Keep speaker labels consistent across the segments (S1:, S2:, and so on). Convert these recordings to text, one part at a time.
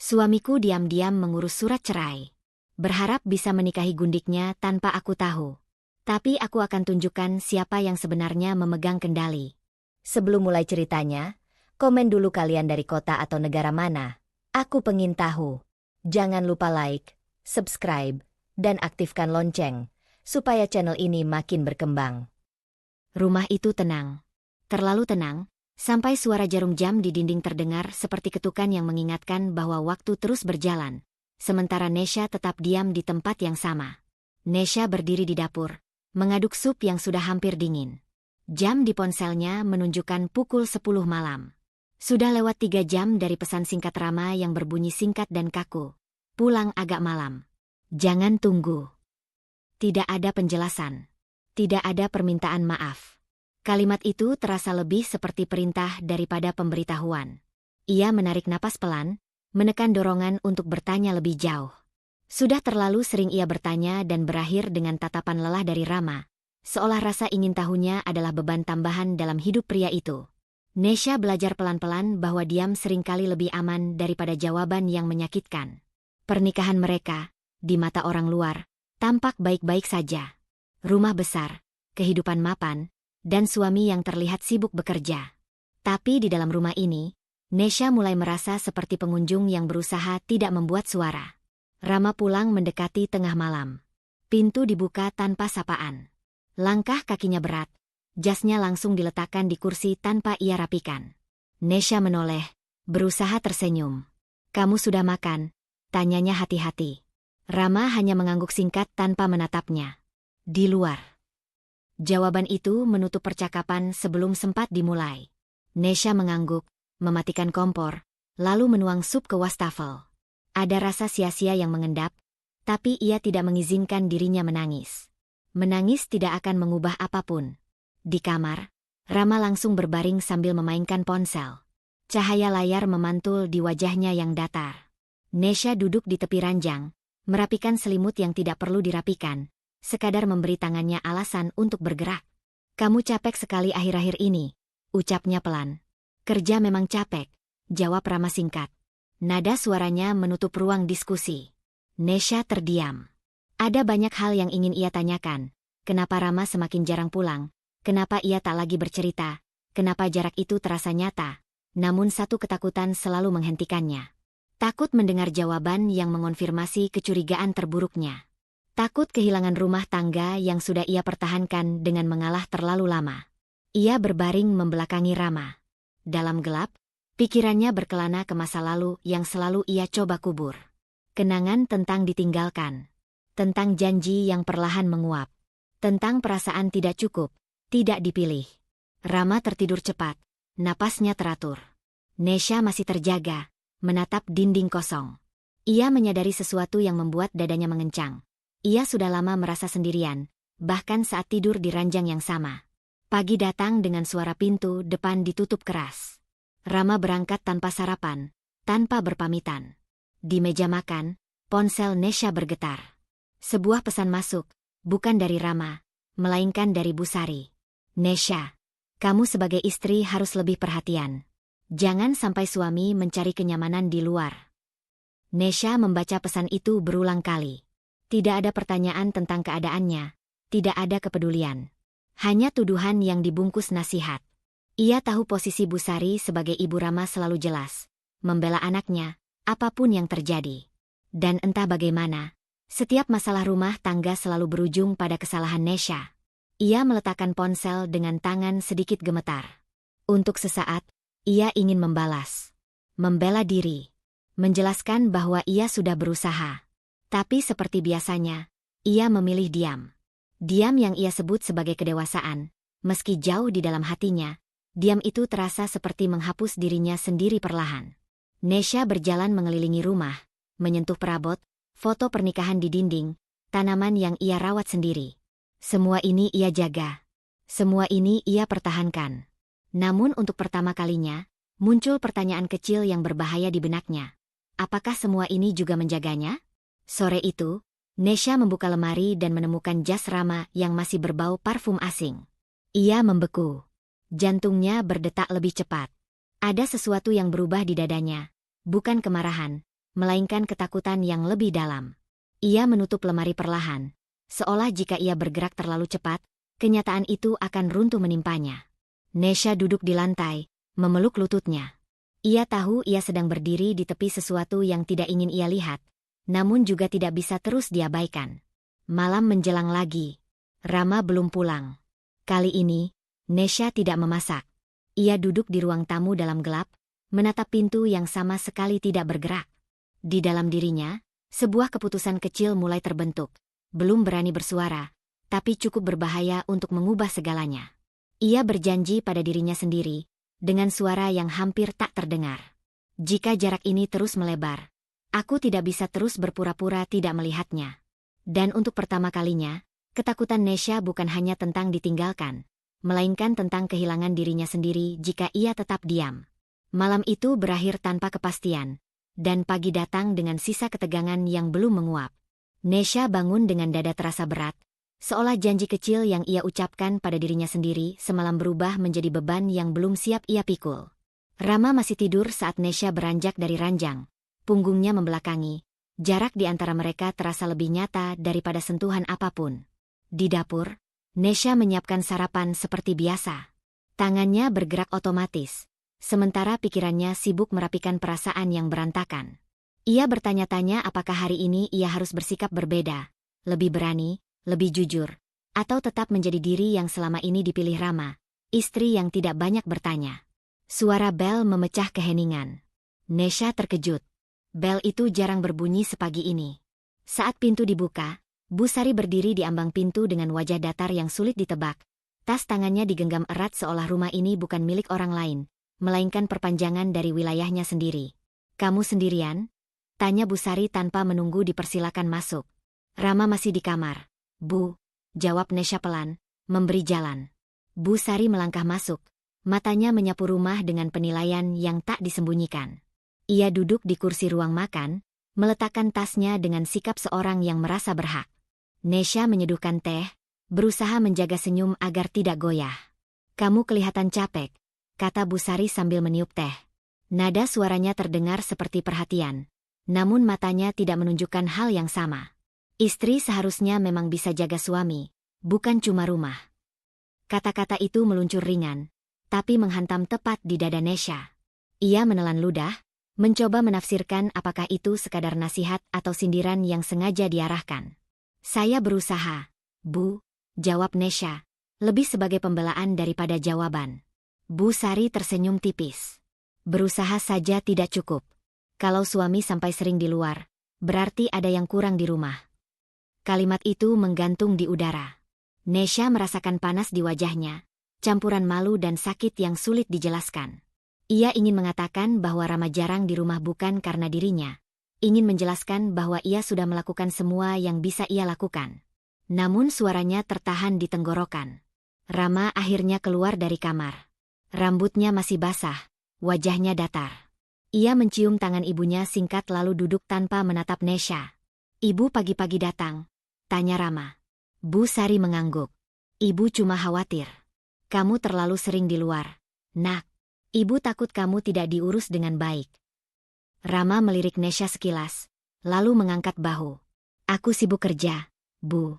S1: Suamiku diam-diam mengurus surat cerai. Berharap bisa menikahi gundiknya tanpa aku tahu. Tapi aku akan tunjukkan siapa yang sebenarnya memegang kendali.
S2: Sebelum mulai ceritanya, komen dulu kalian dari kota atau negara mana. Aku pengen tahu. Jangan lupa like, subscribe, dan aktifkan lonceng, supaya channel ini makin berkembang.
S1: Rumah itu tenang. Terlalu tenang, sampai suara jarum jam di dinding terdengar seperti ketukan yang mengingatkan bahwa waktu terus berjalan. Sementara Nesha tetap diam di tempat yang sama. Nesha berdiri di dapur, mengaduk sup yang sudah hampir dingin. Jam di ponselnya menunjukkan pukul 10 malam. Sudah lewat 3 jam dari pesan singkat Rama yang berbunyi singkat dan kaku. Pulang agak malam. Jangan tunggu. Tidak ada penjelasan. Tidak ada permintaan maaf. Kalimat itu terasa lebih seperti perintah daripada pemberitahuan. Ia menarik napas pelan, menekan dorongan untuk bertanya lebih jauh. Sudah terlalu sering ia bertanya dan berakhir dengan tatapan lelah dari Rama, seolah rasa ingin tahunya adalah beban tambahan dalam hidup pria itu. Nesha belajar pelan-pelan bahwa diam seringkali lebih aman daripada jawaban yang menyakitkan. Pernikahan mereka, di mata orang luar, tampak baik-baik saja. Rumah besar, kehidupan mapan, dan suami yang terlihat sibuk bekerja. Tapi di dalam rumah ini, Nesha mulai merasa seperti pengunjung yang berusaha tidak membuat suara. Rama pulang mendekati tengah malam. Pintu dibuka tanpa sapaan. Langkah kakinya berat. Jasnya langsung diletakkan di kursi tanpa ia rapikan. Nesha menoleh, berusaha tersenyum. "Kamu sudah makan?" tanyanya hati-hati. Rama hanya mengangguk singkat tanpa menatapnya. "Di luar." Jawaban itu menutup percakapan sebelum sempat dimulai. Nesha mengangguk, mematikan kompor, lalu menuang sup ke wastafel. Ada rasa sia-sia yang mengendap, tapi ia tidak mengizinkan dirinya menangis. Menangis tidak akan mengubah apapun. Di kamar, Rama langsung berbaring sambil memainkan ponsel. Cahaya layar memantul di wajahnya yang datar. Nesha duduk di tepi ranjang, merapikan selimut yang tidak perlu dirapikan, sekadar memberi tangannya alasan untuk bergerak. "Kamu capek sekali akhir-akhir ini," ucapnya pelan. "Kerja memang capek," jawab Rama singkat. Nada suaranya menutup ruang diskusi. Nesha terdiam. Ada banyak hal yang ingin ia tanyakan. Kenapa Rama semakin jarang pulang? Kenapa ia tak lagi bercerita? Kenapa jarak itu terasa nyata? Namun satu ketakutan selalu menghentikannya. Takut mendengar jawaban yang mengonfirmasi kecurigaan terburuknya. Takut kehilangan rumah tangga yang sudah ia pertahankan dengan mengalah terlalu lama. Ia berbaring membelakangi Rama. Dalam gelap, pikirannya berkelana ke masa lalu yang selalu ia coba kubur. Kenangan tentang ditinggalkan. Tentang janji yang perlahan menguap. Tentang perasaan tidak cukup, tidak dipilih. Rama tertidur cepat, napasnya teratur. Nesha masih terjaga, menatap dinding kosong. Ia menyadari sesuatu yang membuat dadanya mengencang. Ia sudah lama merasa sendirian, bahkan saat tidur di ranjang yang sama. Pagi datang dengan suara pintu depan ditutup keras. Rama berangkat tanpa sarapan, tanpa berpamitan. Di meja makan, ponsel Nesha bergetar. Sebuah pesan masuk, bukan dari Rama, melainkan dari Bu Sari. "Nesha, kamu sebagai istri harus lebih perhatian. Jangan sampai suami mencari kenyamanan di luar." Nesha membaca pesan itu berulang kali. Tidak ada pertanyaan tentang keadaannya, tidak ada kepedulian. Hanya tuduhan yang dibungkus nasihat. Ia tahu posisi Bu Sari sebagai ibu Rama selalu jelas, membela anaknya, apapun yang terjadi. Dan entah bagaimana, setiap masalah rumah tangga selalu berujung pada kesalahan Nesha. Ia meletakkan ponsel dengan tangan sedikit gemetar. Untuk sesaat, ia ingin membalas. Membela diri. Menjelaskan bahwa ia sudah berusaha. Tapi seperti biasanya, ia memilih diam. Diam yang ia sebut sebagai kedewasaan, meski jauh di dalam hatinya, diam itu terasa seperti menghapus dirinya sendiri perlahan. Nesha berjalan mengelilingi rumah, menyentuh perabot, foto pernikahan di dinding, tanaman yang ia rawat sendiri. Semua ini ia jaga. Semua ini ia pertahankan. Namun untuk pertama kalinya, muncul pertanyaan kecil yang berbahaya di benaknya. Apakah semua ini juga menjaganya? Sore itu, Nesha membuka lemari dan menemukan jas Rama yang masih berbau parfum asing. Ia membeku. Jantungnya berdetak lebih cepat. Ada sesuatu yang berubah di dadanya. Bukan kemarahan, melainkan ketakutan yang lebih dalam. Ia menutup lemari perlahan, seolah jika ia bergerak terlalu cepat, kenyataan itu akan runtuh menimpanya. Nesha duduk di lantai, memeluk lututnya. Ia tahu ia sedang berdiri di tepi sesuatu yang tidak ingin ia lihat, namun juga tidak bisa terus diabaikan. Malam menjelang lagi. Rama belum pulang. Kali ini, Nesha tidak memasak. Ia duduk di ruang tamu dalam gelap, menatap pintu yang sama sekali tidak bergerak. Di dalam dirinya, sebuah keputusan kecil mulai terbentuk. Belum berani bersuara, tapi cukup berbahaya untuk mengubah segalanya. Ia berjanji pada dirinya sendiri, dengan suara yang hampir tak terdengar. Jika jarak ini terus melebar, aku tidak bisa terus berpura-pura tidak melihatnya. Dan untuk pertama kalinya, ketakutan Nesha bukan hanya tentang ditinggalkan, melainkan tentang kehilangan dirinya sendiri jika ia tetap diam. Malam itu berakhir tanpa kepastian, dan pagi datang dengan sisa ketegangan yang belum menguap. Nesha bangun dengan dada terasa berat, seolah janji kecil yang ia ucapkan pada dirinya sendiri semalam berubah menjadi beban yang belum siap ia pikul. Rama masih tidur saat Nesha beranjak dari ranjang. Punggungnya membelakangi. Jarak di antara mereka terasa lebih nyata daripada sentuhan apapun. Di dapur, Nesha menyiapkan sarapan seperti biasa. Tangannya bergerak otomatis, sementara pikirannya sibuk merapikan perasaan yang berantakan. Ia bertanya-tanya apakah hari ini ia harus bersikap berbeda, lebih berani, lebih jujur, atau tetap menjadi diri yang selama ini dipilih Rama, istri yang tidak banyak bertanya. Suara bel memecah keheningan. Nesha terkejut. Bel itu jarang berbunyi sepagi ini. Saat pintu dibuka, Bu Sari berdiri di ambang pintu dengan wajah datar yang sulit ditebak. Tas tangannya digenggam erat seolah rumah ini bukan milik orang lain, melainkan perpanjangan dari wilayahnya sendiri. "Kamu sendirian?" tanya Bu Sari tanpa menunggu dipersilakan masuk. "Rama masih di kamar, Bu," jawab Nesha pelan, memberi jalan. Bu Sari melangkah masuk, matanya menyapu rumah dengan penilaian yang tak disembunyikan. Ia duduk di kursi ruang makan, meletakkan tasnya dengan sikap seorang yang merasa berhak. Nesha menyeduhkan teh, berusaha menjaga senyum agar tidak goyah. "Kamu kelihatan capek," kata Bu Sari sambil meniup teh. Nada suaranya terdengar seperti perhatian, namun matanya tidak menunjukkan hal yang sama. Istri seharusnya memang bisa jaga suami, bukan cuma rumah. Kata-kata itu meluncur ringan, tapi menghantam tepat di dada Nesha. Ia menelan ludah, mencoba menafsirkan apakah itu sekadar nasihat atau sindiran yang sengaja diarahkan. "Saya berusaha, Bu," jawab Nesha, lebih sebagai pembelaan daripada jawaban. Bu Sari tersenyum tipis. "Berusaha saja tidak cukup. Kalau suami sampai sering di luar, berarti ada yang kurang di rumah." Kalimat itu menggantung di udara. Nesha merasakan panas di wajahnya, campuran malu dan sakit yang sulit dijelaskan. Ia ingin mengatakan bahwa Rama jarang di rumah bukan karena dirinya. Ingin menjelaskan bahwa ia sudah melakukan semua yang bisa ia lakukan. Namun suaranya tertahan di tenggorokan. Rama akhirnya keluar dari kamar. Rambutnya masih basah, wajahnya datar. Ia mencium tangan ibunya singkat lalu duduk tanpa menatap Nesha. "Ibu pagi-pagi datang?" tanya Rama. Bu Sari mengangguk. "Ibu cuma khawatir. Kamu terlalu sering di luar, Nak. Ibu takut kamu tidak diurus dengan baik." Rama melirik Nesha sekilas, lalu mengangkat bahu. "Aku sibuk kerja, Bu."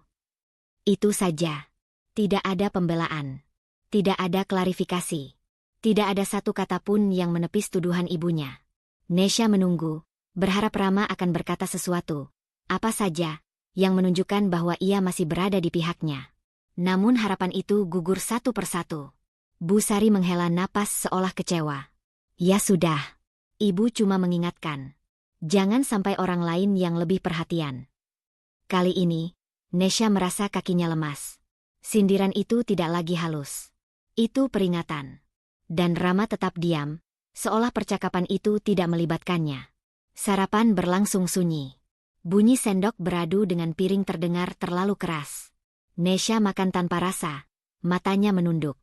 S1: Itu saja. Tidak ada pembelaan. Tidak ada klarifikasi. Tidak ada satu kata pun yang menepis tuduhan ibunya. Nesha menunggu, berharap Rama akan berkata sesuatu, apa saja, yang menunjukkan bahwa ia masih berada di pihaknya. Namun harapan itu gugur satu persatu. Bu Sari menghela napas seolah kecewa. "Ya sudah." Ibu cuma mengingatkan. Jangan sampai orang lain yang lebih perhatian. Kali ini, Nesha merasa kakinya lemas. Sindiran itu tidak lagi halus. Itu peringatan. Dan Rama tetap diam, seolah percakapan itu tidak melibatkannya. Sarapan berlangsung sunyi. Bunyi sendok beradu dengan piring terdengar terlalu keras. Nesha makan tanpa rasa, matanya menunduk.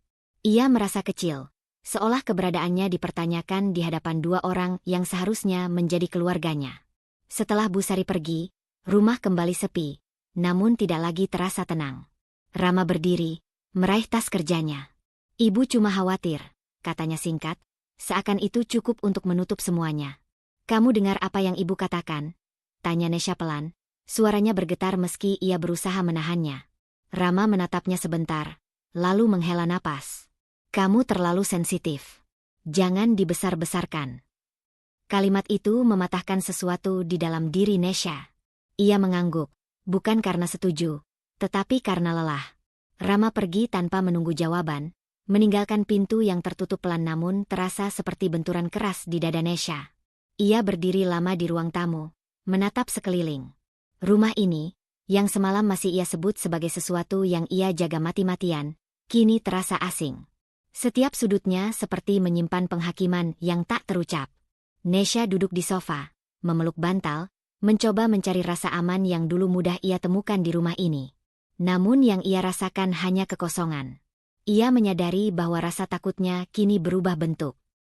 S1: Ia merasa kecil, seolah keberadaannya dipertanyakan di hadapan dua orang yang seharusnya menjadi keluarganya. Setelah Bu Sari pergi, rumah kembali sepi, namun tidak lagi terasa tenang. Rama berdiri, meraih tas kerjanya. "Ibu cuma khawatir," katanya singkat, seakan itu cukup untuk menutup semuanya. Kamu dengar apa yang ibu katakan? Tanya Nesha pelan. Suaranya bergetar meski ia berusaha menahannya. Rama menatapnya sebentar, lalu menghela napas. Kamu terlalu sensitif. Jangan dibesar-besarkan. Kalimat itu mematahkan sesuatu di dalam diri Nesha. Ia mengangguk, bukan karena setuju, tetapi karena lelah. Rama pergi tanpa menunggu jawaban, meninggalkan pintu yang tertutup pelan namun terasa seperti benturan keras di dada Nesha. Ia berdiri lama di ruang tamu, menatap sekeliling. Rumah ini, yang semalam masih ia sebut sebagai sesuatu yang ia jaga mati-matian, kini terasa asing. Setiap sudutnya seperti menyimpan penghakiman yang tak terucap. Nesha duduk di sofa, memeluk bantal, mencoba mencari rasa aman yang dulu mudah ia temukan di rumah ini. Namun yang ia rasakan hanya kekosongan. Ia menyadari bahwa rasa takutnya kini berubah bentuk.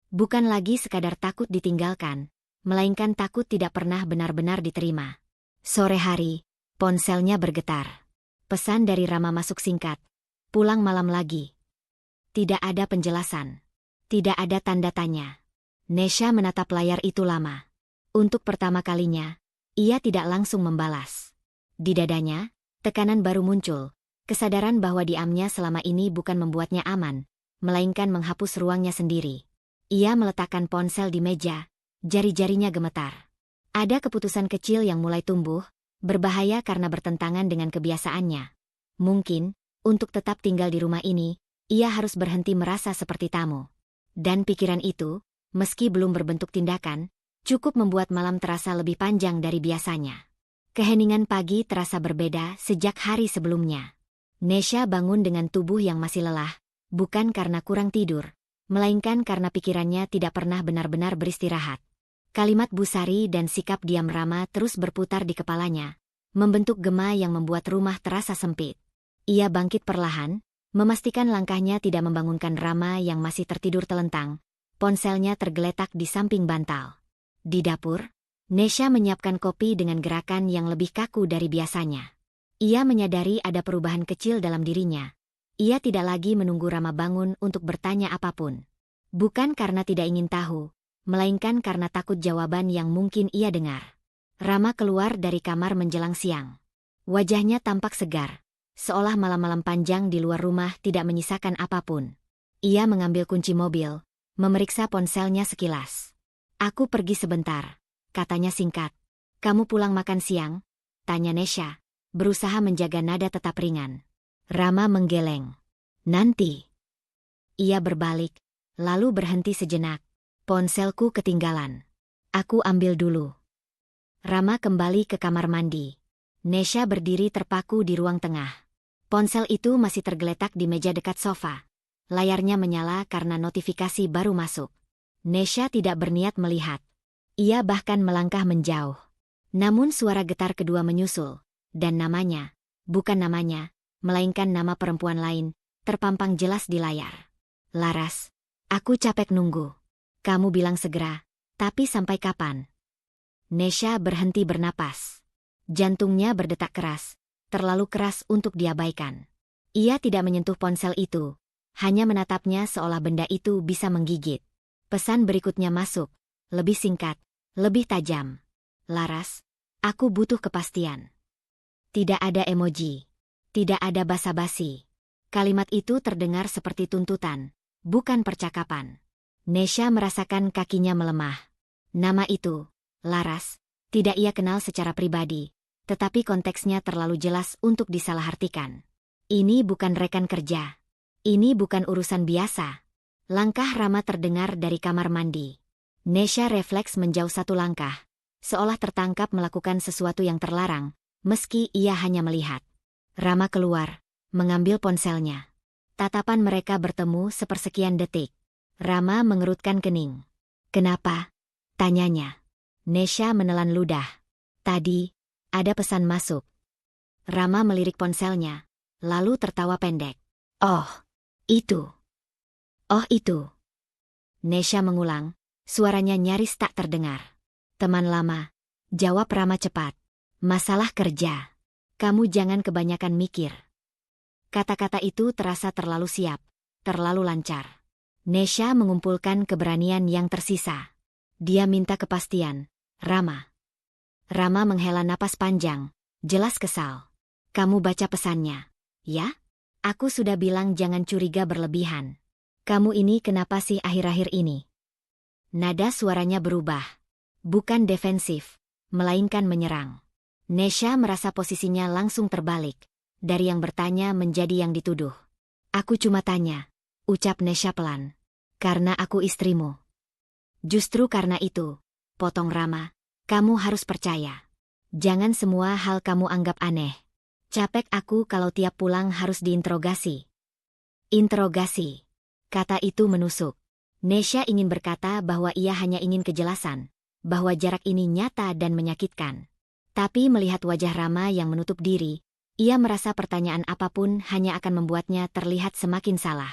S1: Bukan lagi sekadar takut ditinggalkan, melainkan takut tidak pernah benar-benar diterima. Sore hari, ponselnya bergetar. Pesan dari Rama masuk singkat. Pulang malam lagi. Tidak ada penjelasan. Tidak ada tanda tanya. Nesha menatap layar itu lama. Untuk pertama kalinya, ia tidak langsung membalas. Di dadanya, tekanan baru muncul. Kesadaran bahwa diamnya selama ini bukan membuatnya aman, melainkan menghapus ruangnya sendiri. Ia meletakkan ponsel di meja, jari-jarinya gemetar. Ada keputusan kecil yang mulai tumbuh, berbahaya karena bertentangan dengan kebiasaannya. Mungkin, untuk tetap tinggal di rumah ini, ia harus berhenti merasa seperti tamu. Dan pikiran itu, meski belum berbentuk tindakan, cukup membuat malam terasa lebih panjang dari biasanya. Keheningan pagi terasa berbeda sejak hari sebelumnya. Nesha bangun dengan tubuh yang masih lelah, bukan karena kurang tidur, melainkan karena pikirannya tidak pernah benar-benar beristirahat. Kalimat Bu Sari dan sikap diam Rama terus berputar di kepalanya, membentuk gema yang membuat rumah terasa sempit. Ia bangkit perlahan, memastikan langkahnya tidak membangunkan Rama yang masih tertidur telentang. Ponselnya tergeletak di samping bantal. Di dapur, Nesha menyiapkan kopi dengan gerakan yang lebih kaku dari biasanya. Ia menyadari ada perubahan kecil dalam dirinya. Ia tidak lagi menunggu Rama bangun untuk bertanya apapun. Bukan karena tidak ingin tahu, melainkan karena takut jawaban yang mungkin ia dengar. Rama keluar dari kamar menjelang siang. Wajahnya tampak segar, seolah malam-malam panjang di luar rumah tidak menyisakan apapun. Ia mengambil kunci mobil, memeriksa ponselnya sekilas. Aku pergi sebentar, katanya singkat. Kamu pulang makan siang? Tanya Nesha, berusaha menjaga nada tetap ringan. Rama menggeleng. Nanti. Ia berbalik, lalu berhenti sejenak. Ponselku ketinggalan. Aku ambil dulu. Rama kembali ke kamar mandi. Nesha berdiri terpaku di ruang tengah. Ponsel itu masih tergeletak di meja dekat sofa. Layarnya menyala karena notifikasi baru masuk. Nesha tidak berniat melihat. Ia bahkan melangkah menjauh. Namun suara getar kedua menyusul. Dan namanya, bukan namanya, melainkan nama perempuan lain, terpampang jelas di layar. Laras, aku capek nunggu. Kamu bilang segera, tapi sampai kapan? Nesha berhenti bernapas. Jantungnya berdetak keras, terlalu keras untuk diabaikan. Ia tidak menyentuh ponsel itu, hanya menatapnya seolah benda itu bisa menggigit. Pesan berikutnya masuk, lebih singkat, lebih tajam. Laras, aku butuh kepastian. Tidak ada emoji. Tidak ada basa-basi. Kalimat itu terdengar seperti tuntutan, bukan percakapan. Nesha merasakan kakinya melemah. Nama itu, Laras, tidak ia kenal secara pribadi, tetapi konteksnya terlalu jelas untuk disalahartikan. Ini bukan rekan kerja. Ini bukan urusan biasa. Langkah Rama terdengar dari kamar mandi. Nesha refleks menjauh satu langkah, seolah tertangkap melakukan sesuatu yang terlarang, meski ia hanya melihat. Rama keluar, mengambil ponselnya. Tatapan mereka bertemu sepersekian detik. Rama mengerutkan kening. Kenapa? Tanyanya. Nesha menelan ludah. Tadi, ada pesan masuk. Rama melirik ponselnya, lalu tertawa pendek. Oh, itu. Oh itu. Nesha mengulang, suaranya nyaris tak terdengar. Teman lama, jawab Rama cepat. Masalah kerja. Kamu jangan kebanyakan mikir. Kata-kata itu terasa terlalu siap, terlalu lancar. Nesha mengumpulkan keberanian yang tersisa. Dia minta kepastian. Rama. Rama menghela napas panjang, jelas kesal. Kamu baca pesannya, ya? Aku sudah bilang jangan curiga berlebihan. Kamu ini kenapa sih akhir-akhir ini? Nada suaranya berubah. Bukan defensif, melainkan menyerang. Nesha merasa posisinya langsung terbalik. Dari yang bertanya menjadi yang dituduh. Aku cuma tanya, ucap Nesha pelan. Karena aku istrimu. Justru karena itu, potong Rama, kamu harus percaya. Jangan semua hal kamu anggap aneh. Capek aku kalau tiap pulang harus diinterogasi. Interogasi. Kata itu menusuk. Nesha ingin berkata bahwa ia hanya ingin kejelasan, bahwa jarak ini nyata dan menyakitkan. Tapi melihat wajah Rama yang menutup diri, ia merasa pertanyaan apapun hanya akan membuatnya terlihat semakin salah.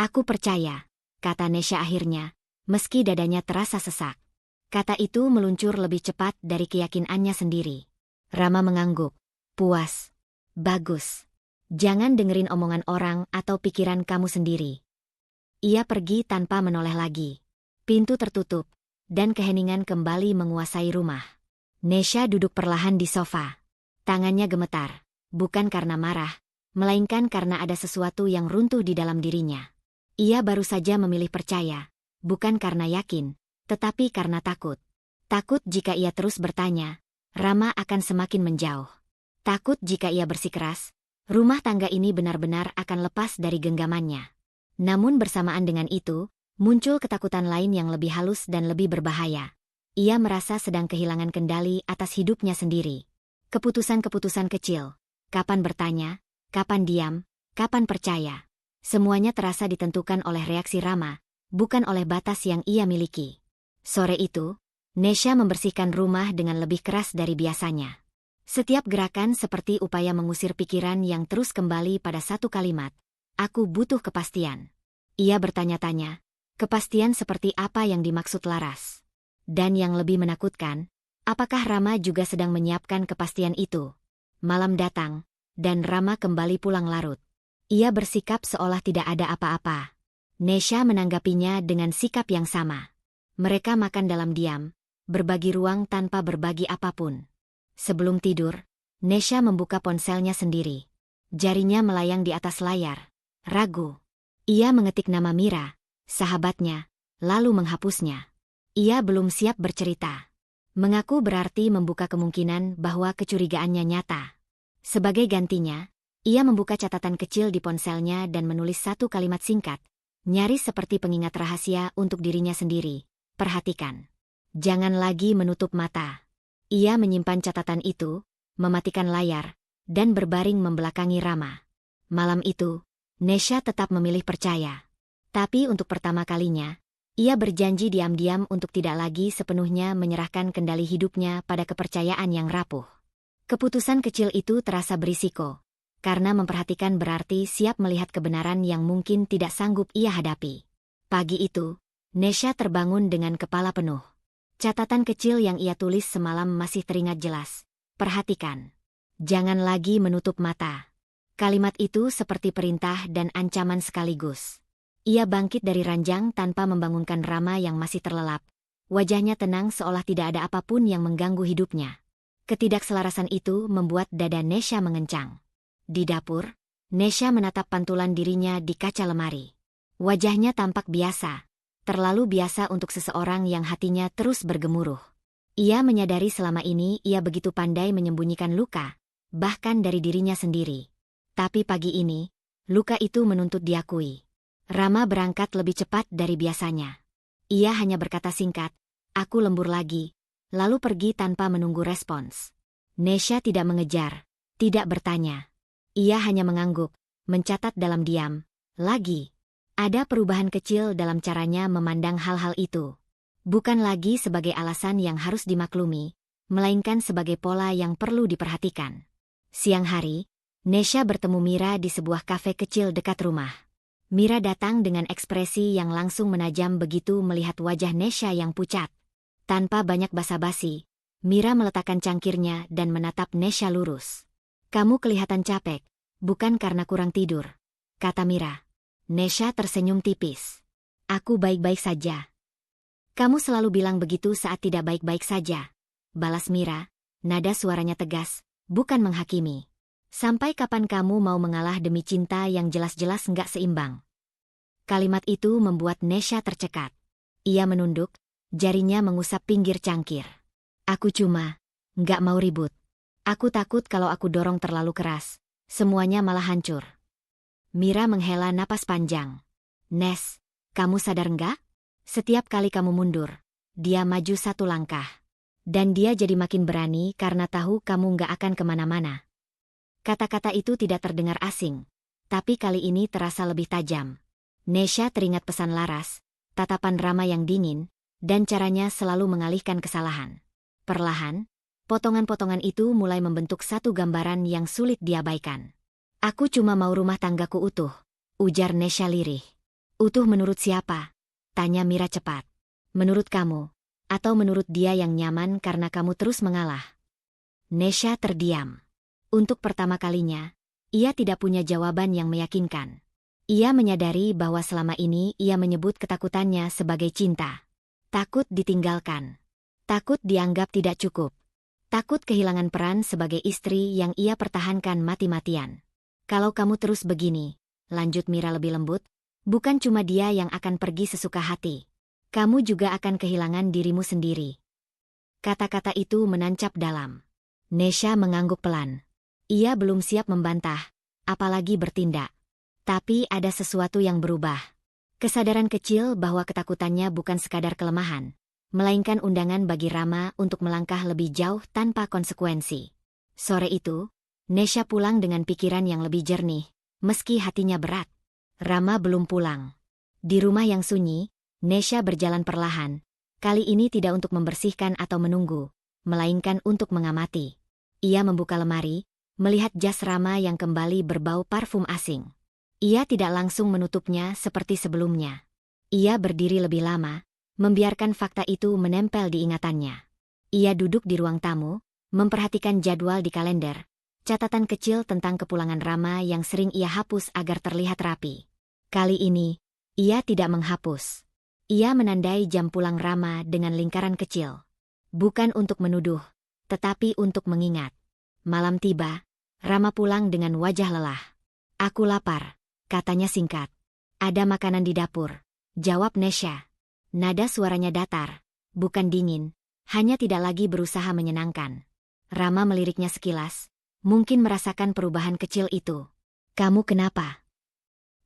S1: Aku percaya, kata Nesha akhirnya, meski dadanya terasa sesak. Kata itu meluncur lebih cepat dari keyakinannya sendiri. Rama mengangguk. Puas. Bagus. Jangan dengerin omongan orang atau pikiran kamu sendiri. Ia pergi tanpa menoleh lagi. Pintu tertutup, dan keheningan kembali menguasai rumah. Nesha duduk perlahan di sofa. Tangannya gemetar, bukan karena marah, melainkan karena ada sesuatu yang runtuh di dalam dirinya. Ia baru saja memilih percaya, bukan karena yakin, tetapi karena takut. Takut jika ia terus bertanya, Rama akan semakin menjauh. Takut jika ia bersikeras, rumah tangga ini benar-benar akan lepas dari genggamannya. Namun bersamaan dengan itu, muncul ketakutan lain yang lebih halus dan lebih berbahaya. Ia merasa sedang kehilangan kendali atas hidupnya sendiri. Keputusan-keputusan kecil, kapan bertanya, kapan diam, kapan percaya. Semuanya terasa ditentukan oleh reaksi Rama, bukan oleh batas yang ia miliki. Sore itu, Nesha membersihkan rumah dengan lebih keras dari biasanya. Setiap gerakan seperti upaya mengusir pikiran yang terus kembali pada satu kalimat. Aku butuh kepastian. Ia bertanya-tanya, kepastian seperti apa yang dimaksud Laras? Dan yang lebih menakutkan, apakah Rama juga sedang menyiapkan kepastian itu? Malam datang, dan Rama kembali pulang larut. Ia bersikap seolah tidak ada apa-apa. Nesha menanggapinya dengan sikap yang sama. Mereka makan dalam diam, berbagi ruang tanpa berbagi apapun. Sebelum tidur, Nesha membuka ponselnya sendiri. Jarinya melayang di atas layar. Ragu. Ia mengetik nama Mira, sahabatnya, lalu menghapusnya. Ia belum siap bercerita. Mengaku berarti membuka kemungkinan bahwa kecurigaannya nyata. Sebagai gantinya, ia membuka catatan kecil di ponselnya dan menulis satu kalimat singkat, nyaris seperti pengingat rahasia untuk dirinya sendiri. Perhatikan. Jangan lagi menutup mata. Ia menyimpan catatan itu, mematikan layar, dan berbaring membelakangi Rama. Malam itu, Nesha tetap memilih percaya. Tapi untuk pertama kalinya, ia berjanji diam-diam untuk tidak lagi sepenuhnya menyerahkan kendali hidupnya pada kepercayaan yang rapuh. Keputusan kecil itu terasa berisiko, karena memperhatikan berarti siap melihat kebenaran yang mungkin tidak sanggup ia hadapi. Pagi itu, Nesha terbangun dengan kepala penuh. Catatan kecil yang ia tulis semalam masih teringat jelas. Perhatikan. Jangan lagi menutup mata. Kalimat itu seperti perintah dan ancaman sekaligus. Ia bangkit dari ranjang tanpa membangunkan Rama yang masih terlelap. Wajahnya tenang seolah tidak ada apapun yang mengganggu hidupnya. Ketidakselarasan itu membuat dada Nesha mengencang. Di dapur, Nesha menatap pantulan dirinya di kaca lemari. Wajahnya tampak biasa, terlalu biasa untuk seseorang yang hatinya terus bergemuruh. Ia menyadari selama ini ia begitu pandai menyembunyikan luka, bahkan dari dirinya sendiri. Tapi pagi ini, luka itu menuntut diakui. Rama berangkat lebih cepat dari biasanya. Ia hanya berkata singkat, aku lembur lagi, lalu pergi tanpa menunggu respons. Nesha tidak mengejar, tidak bertanya. Ia hanya mengangguk, mencatat dalam diam. Lagi, ada perubahan kecil dalam caranya memandang hal-hal itu. Bukan lagi sebagai alasan yang harus dimaklumi, melainkan sebagai pola yang perlu diperhatikan. Siang hari, Nesha bertemu Mira di sebuah kafe kecil dekat rumah. Mira datang dengan ekspresi yang langsung menajam begitu melihat wajah Nesha yang pucat. Tanpa banyak basa-basi, Mira meletakkan cangkirnya dan menatap Nesha lurus. Kamu kelihatan capek, bukan karena kurang tidur, kata Mira. Nesha tersenyum tipis. Aku baik-baik saja. Kamu selalu bilang begitu saat tidak baik-baik saja. Balas Mira, nada suaranya tegas, bukan menghakimi. Sampai kapan kamu mau mengalah demi cinta yang jelas-jelas nggak seimbang? Kalimat itu membuat Nesha tercekat. Ia menunduk, jarinya mengusap pinggir cangkir. Aku cuma nggak mau ribut. Aku takut kalau aku dorong terlalu keras, semuanya malah hancur. Mira menghela napas panjang. Nes, kamu sadar nggak? Setiap kali kamu mundur, dia maju satu langkah. Dan dia jadi makin berani karena tahu kamu nggak akan kemana-mana. Kata-kata itu tidak terdengar asing, tapi kali ini terasa lebih tajam. Nesha teringat pesan Laras, tatapan Rama yang dingin, dan caranya selalu mengalihkan kesalahan. Perlahan, potongan-potongan itu mulai membentuk satu gambaran yang sulit diabaikan. Aku cuma mau rumah tanggaku utuh, ujar Nesha lirih. Utuh menurut siapa? Tanya Mira cepat. Menurut kamu, atau menurut dia yang nyaman karena kamu terus mengalah? Nesha terdiam. Untuk pertama kalinya, ia tidak punya jawaban yang meyakinkan. Ia menyadari bahwa selama ini ia menyebut ketakutannya sebagai cinta. Takut ditinggalkan. Takut dianggap tidak cukup. Takut kehilangan peran sebagai istri yang ia pertahankan mati-matian. Kalau kamu terus begini, lanjut Mira lebih lembut, bukan cuma dia yang akan pergi sesuka hati. Kamu juga akan kehilangan dirimu sendiri. Kata-kata itu menancap dalam. Nesha mengangguk pelan. Ia belum siap membantah, apalagi bertindak. Tapi ada sesuatu yang berubah. Kesadaran kecil bahwa ketakutannya bukan sekadar kelemahan, melainkan undangan bagi Rama untuk melangkah lebih jauh tanpa konsekuensi. Sore itu, Nesha pulang dengan pikiran yang lebih jernih, meski hatinya berat. Rama belum pulang. Di rumah yang sunyi, Nesha berjalan perlahan, kali ini tidak untuk membersihkan atau menunggu, melainkan untuk mengamati. Ia membuka lemari, melihat jas Rama yang kembali berbau parfum asing. Ia tidak langsung menutupnya seperti sebelumnya. Ia berdiri lebih lama, membiarkan fakta itu menempel di ingatannya. Ia duduk di ruang tamu, memperhatikan jadwal di kalender, catatan kecil tentang kepulangan Rama yang sering ia hapus agar terlihat rapi. Kali ini, ia tidak menghapus. Ia menandai jam pulang Rama dengan lingkaran kecil. Bukan untuk menuduh, tetapi untuk mengingat. Malam tiba, Rama pulang dengan wajah lelah. Aku lapar, katanya singkat. Ada makanan di dapur, jawab Nesha. Nada suaranya datar, bukan dingin, hanya tidak lagi berusaha menyenangkan. Rama meliriknya sekilas, mungkin merasakan perubahan kecil itu. Kamu kenapa?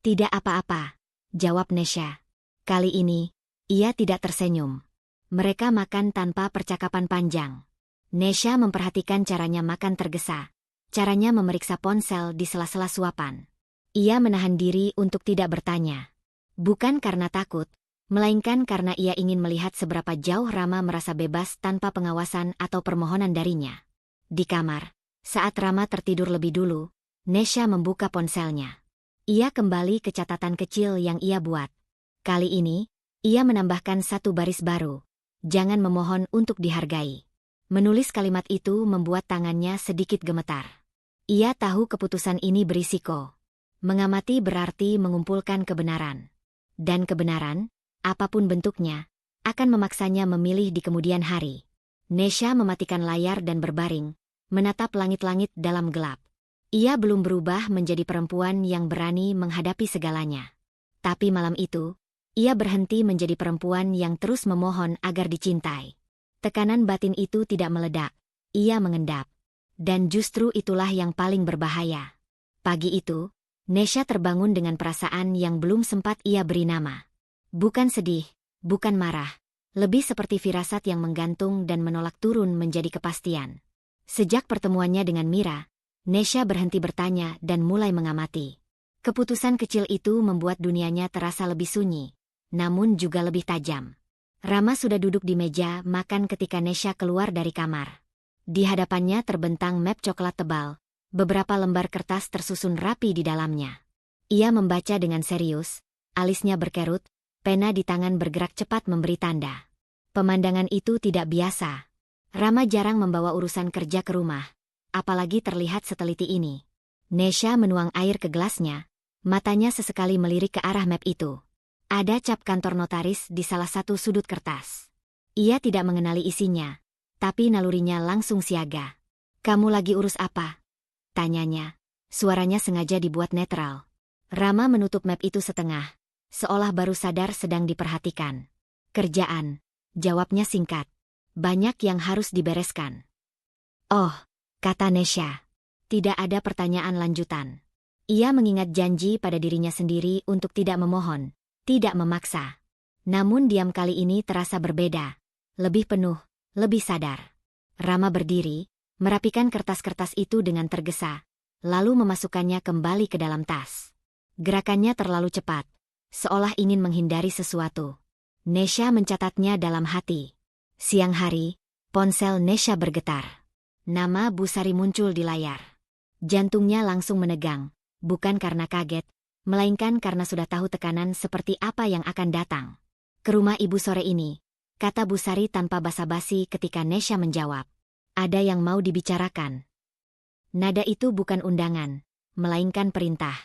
S1: Tidak apa-apa, jawab Nesha. Kali ini, ia tidak tersenyum. Mereka makan tanpa percakapan panjang. Nesha memperhatikan caranya makan tergesa, caranya memeriksa ponsel di sela-sela suapan. Ia menahan diri untuk tidak bertanya. Bukan karena takut, melainkan karena ia ingin melihat seberapa jauh Rama merasa bebas tanpa pengawasan atau permohonan darinya. Di kamar, saat Rama tertidur lebih dulu, Nesha membuka ponselnya. Ia kembali ke catatan kecil yang ia buat. Kali ini, ia menambahkan satu baris baru. Jangan memohon untuk dihargai. Menulis kalimat itu membuat tangannya sedikit gemetar. Ia tahu keputusan ini berisiko. Mengamati berarti mengumpulkan kebenaran. Dan kebenaran, apapun bentuknya, akan memaksanya memilih di kemudian hari. Nesha mematikan layar dan berbaring, menatap langit-langit dalam gelap. Ia belum berubah menjadi perempuan yang berani menghadapi segalanya. Tapi malam itu, ia berhenti menjadi perempuan yang terus memohon agar dicintai. Tekanan batin itu tidak meledak, ia mengendap. Dan justru itulah yang paling berbahaya. Pagi itu, Nesha terbangun dengan perasaan yang belum sempat ia beri nama. Bukan sedih, bukan marah, lebih seperti firasat yang menggantung dan menolak turun menjadi kepastian. Sejak pertemuannya dengan Mira, Nesha berhenti bertanya dan mulai mengamati. Keputusan kecil itu membuat dunianya terasa lebih sunyi, namun juga lebih tajam. Rama sudah duduk di meja makan ketika Nesha keluar dari kamar. Di hadapannya terbentang map coklat tebal, beberapa lembar kertas tersusun rapi di dalamnya. Ia membaca dengan serius, alisnya berkerut, pena di tangan bergerak cepat memberi tanda. Pemandangan itu tidak biasa. Rama jarang membawa urusan kerja ke rumah, apalagi terlihat seteliti ini. Nesha menuang air ke gelasnya, matanya sesekali melirik ke arah map itu. Ada cap kantor notaris di salah satu sudut kertas. Ia tidak mengenali isinya, tapi nalurinya langsung siaga. "Kamu lagi urus apa?" tanyanya. Suaranya sengaja dibuat netral. Rama menutup map itu setengah, seolah baru sadar sedang diperhatikan. "Kerjaan," jawabnya singkat. "Banyak yang harus dibereskan." "Oh," kata Nesha. Tidak ada pertanyaan lanjutan. Ia mengingat janji pada dirinya sendiri untuk tidak memohon, tidak memaksa. Namun diam kali ini terasa berbeda. Lebih penuh, lebih sadar. Rama berdiri, merapikan kertas-kertas itu dengan tergesa, lalu memasukkannya kembali ke dalam tas. Gerakannya terlalu cepat, seolah ingin menghindari sesuatu. Nesha mencatatnya dalam hati. Siang hari, ponsel Nesha bergetar. Nama Busari muncul di layar. Jantungnya langsung menegang, bukan karena kaget, melainkan karena sudah tahu tekanan seperti apa yang akan datang. "Ke rumah ibu sore ini," kata Busari tanpa basa-basi ketika Nesha menjawab. "Ada yang mau dibicarakan." Nada itu bukan undangan, melainkan perintah.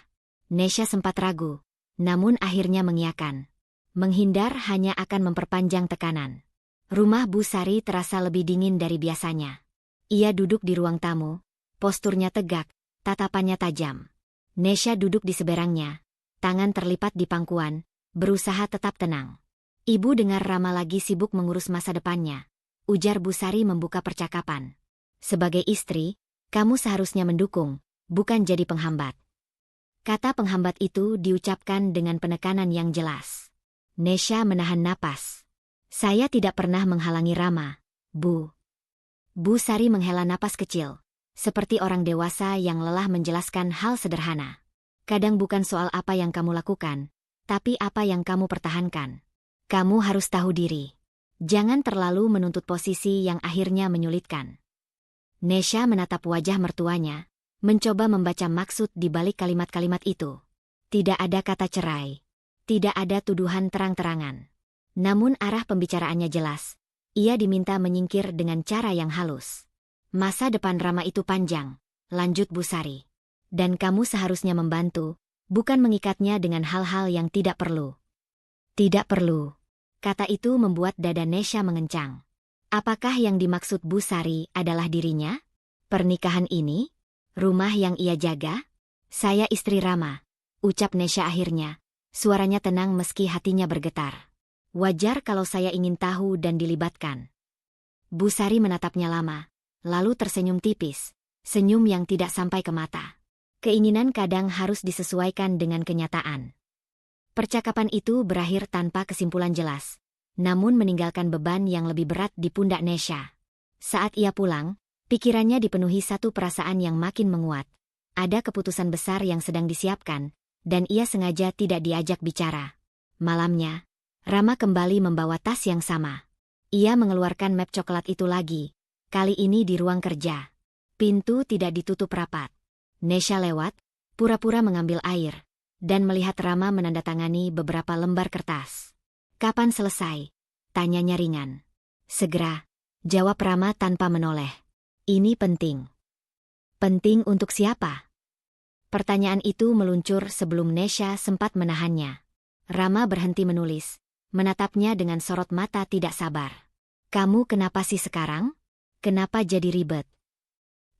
S1: Nesha sempat ragu, namun akhirnya mengiyakan. Menghindar hanya akan memperpanjang tekanan. Rumah Busari terasa lebih dingin dari biasanya. Ia duduk di ruang tamu, posturnya tegak, tatapannya tajam. Nesha duduk di seberangnya, tangan terlipat di pangkuan, berusaha tetap tenang. "Ibu dengar Rama lagi sibuk mengurus masa depannya," ujar Busari membuka percakapan. "Sebagai istri, kamu seharusnya mendukung, bukan jadi penghambat." Kata penghambat itu diucapkan dengan penekanan yang jelas. Nesha menahan napas. "Saya tidak pernah menghalangi Rama, Bu." Busari menghela napas kecil, seperti orang dewasa yang lelah menjelaskan hal sederhana. "Kadang bukan soal apa yang kamu lakukan, tapi apa yang kamu pertahankan. Kamu harus tahu diri. Jangan terlalu menuntut posisi yang akhirnya menyulitkan." Nesha menatap wajah mertuanya, mencoba membaca maksud di balik kalimat-kalimat itu. Tidak ada kata cerai. Tidak ada tuduhan terang-terangan. Namun arah pembicaraannya jelas. Ia diminta menyingkir dengan cara yang halus. "Masa depan Rama itu panjang," lanjut Busari. "Dan kamu seharusnya membantu, bukan mengikatnya dengan hal-hal yang tidak perlu." "Tidak perlu." Kata itu membuat dada Nesha mengencang. Apakah yang dimaksud Busari adalah dirinya? Pernikahan ini? Rumah yang ia jaga? "Saya istri Rama," ucap Nesha akhirnya. Suaranya tenang meski hatinya bergetar. "Wajar kalau saya ingin tahu dan dilibatkan." Busari menatapnya lama, lalu tersenyum tipis, senyum yang tidak sampai ke mata. Keinginan kadang harus disesuaikan dengan kenyataan. Percakapan itu berakhir tanpa kesimpulan jelas, namun meninggalkan beban yang lebih berat di pundak Nesha. Saat ia pulang, pikirannya dipenuhi satu perasaan yang makin menguat. Ada keputusan besar yang sedang disiapkan, dan ia sengaja tidak diajak bicara. Malamnya, Rama kembali membawa tas yang sama. Ia mengeluarkan map coklat itu lagi, kali ini di ruang kerja. Pintu tidak ditutup rapat. Nesha lewat, pura-pura mengambil air, dan melihat Rama menandatangani beberapa lembar kertas. "Kapan selesai?" tanyanya ringan. "Segera," jawab Rama tanpa menoleh. "Ini penting." "Penting untuk siapa?" Pertanyaan itu meluncur sebelum Nesha sempat menahannya. Rama berhenti menulis, menatapnya dengan sorot mata tidak sabar. "Kamu kenapa sih sekarang? Kenapa jadi ribet?"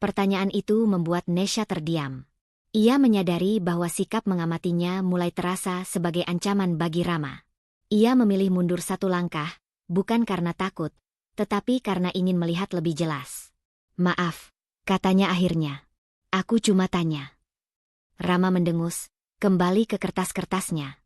S1: Pertanyaan itu membuat Nesha terdiam. Ia menyadari bahwa sikap mengamatinya mulai terasa sebagai ancaman bagi Rama. Ia memilih mundur satu langkah, bukan karena takut, tetapi karena ingin melihat lebih jelas. "Maaf," katanya akhirnya. "Aku cuma tanya." Rama mendengus, kembali ke kertas-kertasnya.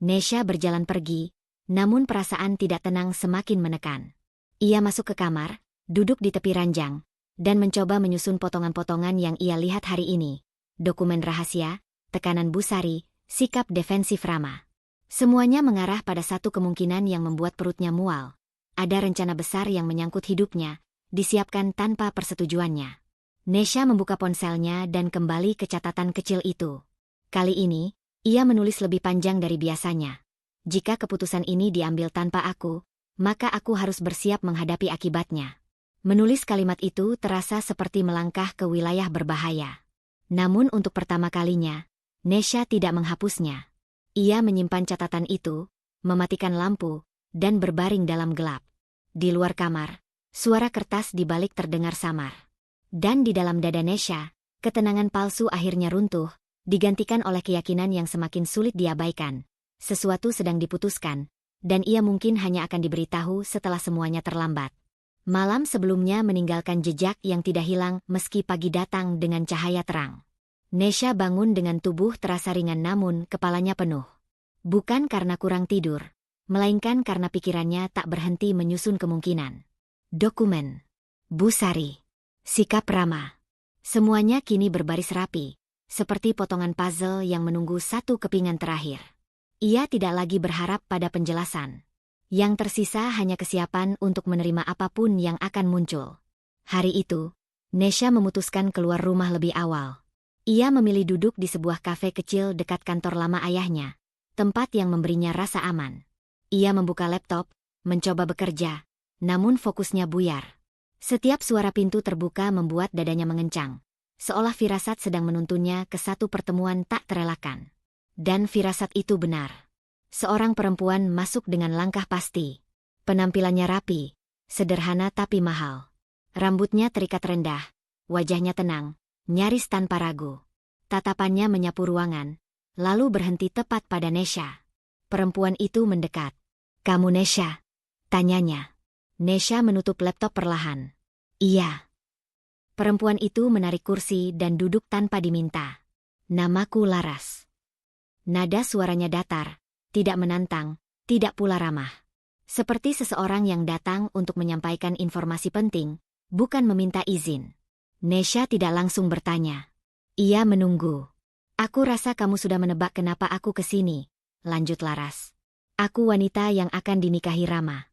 S1: Nesha berjalan pergi, namun perasaan tidak tenang semakin menekan. Ia masuk ke kamar, duduk di tepi ranjang, dan mencoba menyusun potongan-potongan yang ia lihat hari ini. Dokumen rahasia, tekanan Busari, sikap defensif Rama. Semuanya mengarah pada satu kemungkinan yang membuat perutnya mual. Ada rencana besar yang menyangkut hidupnya, disiapkan tanpa persetujuannya. Nesha membuka ponselnya dan kembali ke catatan kecil itu. Kali ini, ia menulis lebih panjang dari biasanya. "Jika keputusan ini diambil tanpa aku, maka aku harus bersiap menghadapi akibatnya." Menulis kalimat itu terasa seperti melangkah ke wilayah berbahaya. Namun untuk pertama kalinya, Nesha tidak menghapusnya. Ia menyimpan catatan itu, mematikan lampu, dan berbaring dalam gelap. Di luar kamar, suara kertas di balik terdengar samar. Dan di dalam dada Nesha, ketenangan palsu akhirnya runtuh, digantikan oleh keyakinan yang semakin sulit diabaikan. Sesuatu sedang diputuskan, dan ia mungkin hanya akan diberitahu setelah semuanya terlambat. Malam sebelumnya meninggalkan jejak yang tidak hilang meski pagi datang dengan cahaya terang. Nesha bangun dengan tubuh terasa ringan namun kepalanya penuh. Bukan karena kurang tidur, melainkan karena pikirannya tak berhenti menyusun kemungkinan. Dokumen, Busari, sikap Rama. Semuanya kini berbaris rapi, seperti potongan puzzle yang menunggu satu kepingan terakhir. Ia tidak lagi berharap pada penjelasan. Yang tersisa hanya kesiapan untuk menerima apapun yang akan muncul. Hari itu, Nesha memutuskan keluar rumah lebih awal. Ia memilih duduk di sebuah kafe kecil dekat kantor lama ayahnya, tempat yang memberinya rasa aman. Ia membuka laptop, mencoba bekerja, namun fokusnya buyar. Setiap suara pintu terbuka membuat dadanya mengencang, seolah firasat sedang menuntunnya ke satu pertemuan tak terelakkan. Dan firasat itu benar. Seorang perempuan masuk dengan langkah pasti. Penampilannya rapi, sederhana tapi mahal. Rambutnya terikat rendah, wajahnya tenang, nyaris tanpa ragu. Tatapannya menyapu ruangan, lalu berhenti tepat pada Nesha. Perempuan itu mendekat. "Kamu Nesha?" tanyanya. Nesha menutup laptop perlahan. "Iya." Perempuan itu menarik kursi dan duduk tanpa diminta. "Namaku Laras." Nada suaranya datar. Tidak menantang, tidak pula ramah. Seperti seseorang yang datang untuk menyampaikan informasi penting, bukan meminta izin. Nesha tidak langsung bertanya. Ia menunggu. "Aku rasa kamu sudah menebak kenapa aku ke sini," lanjut Laras. "Aku wanita yang akan dinikahi Rama."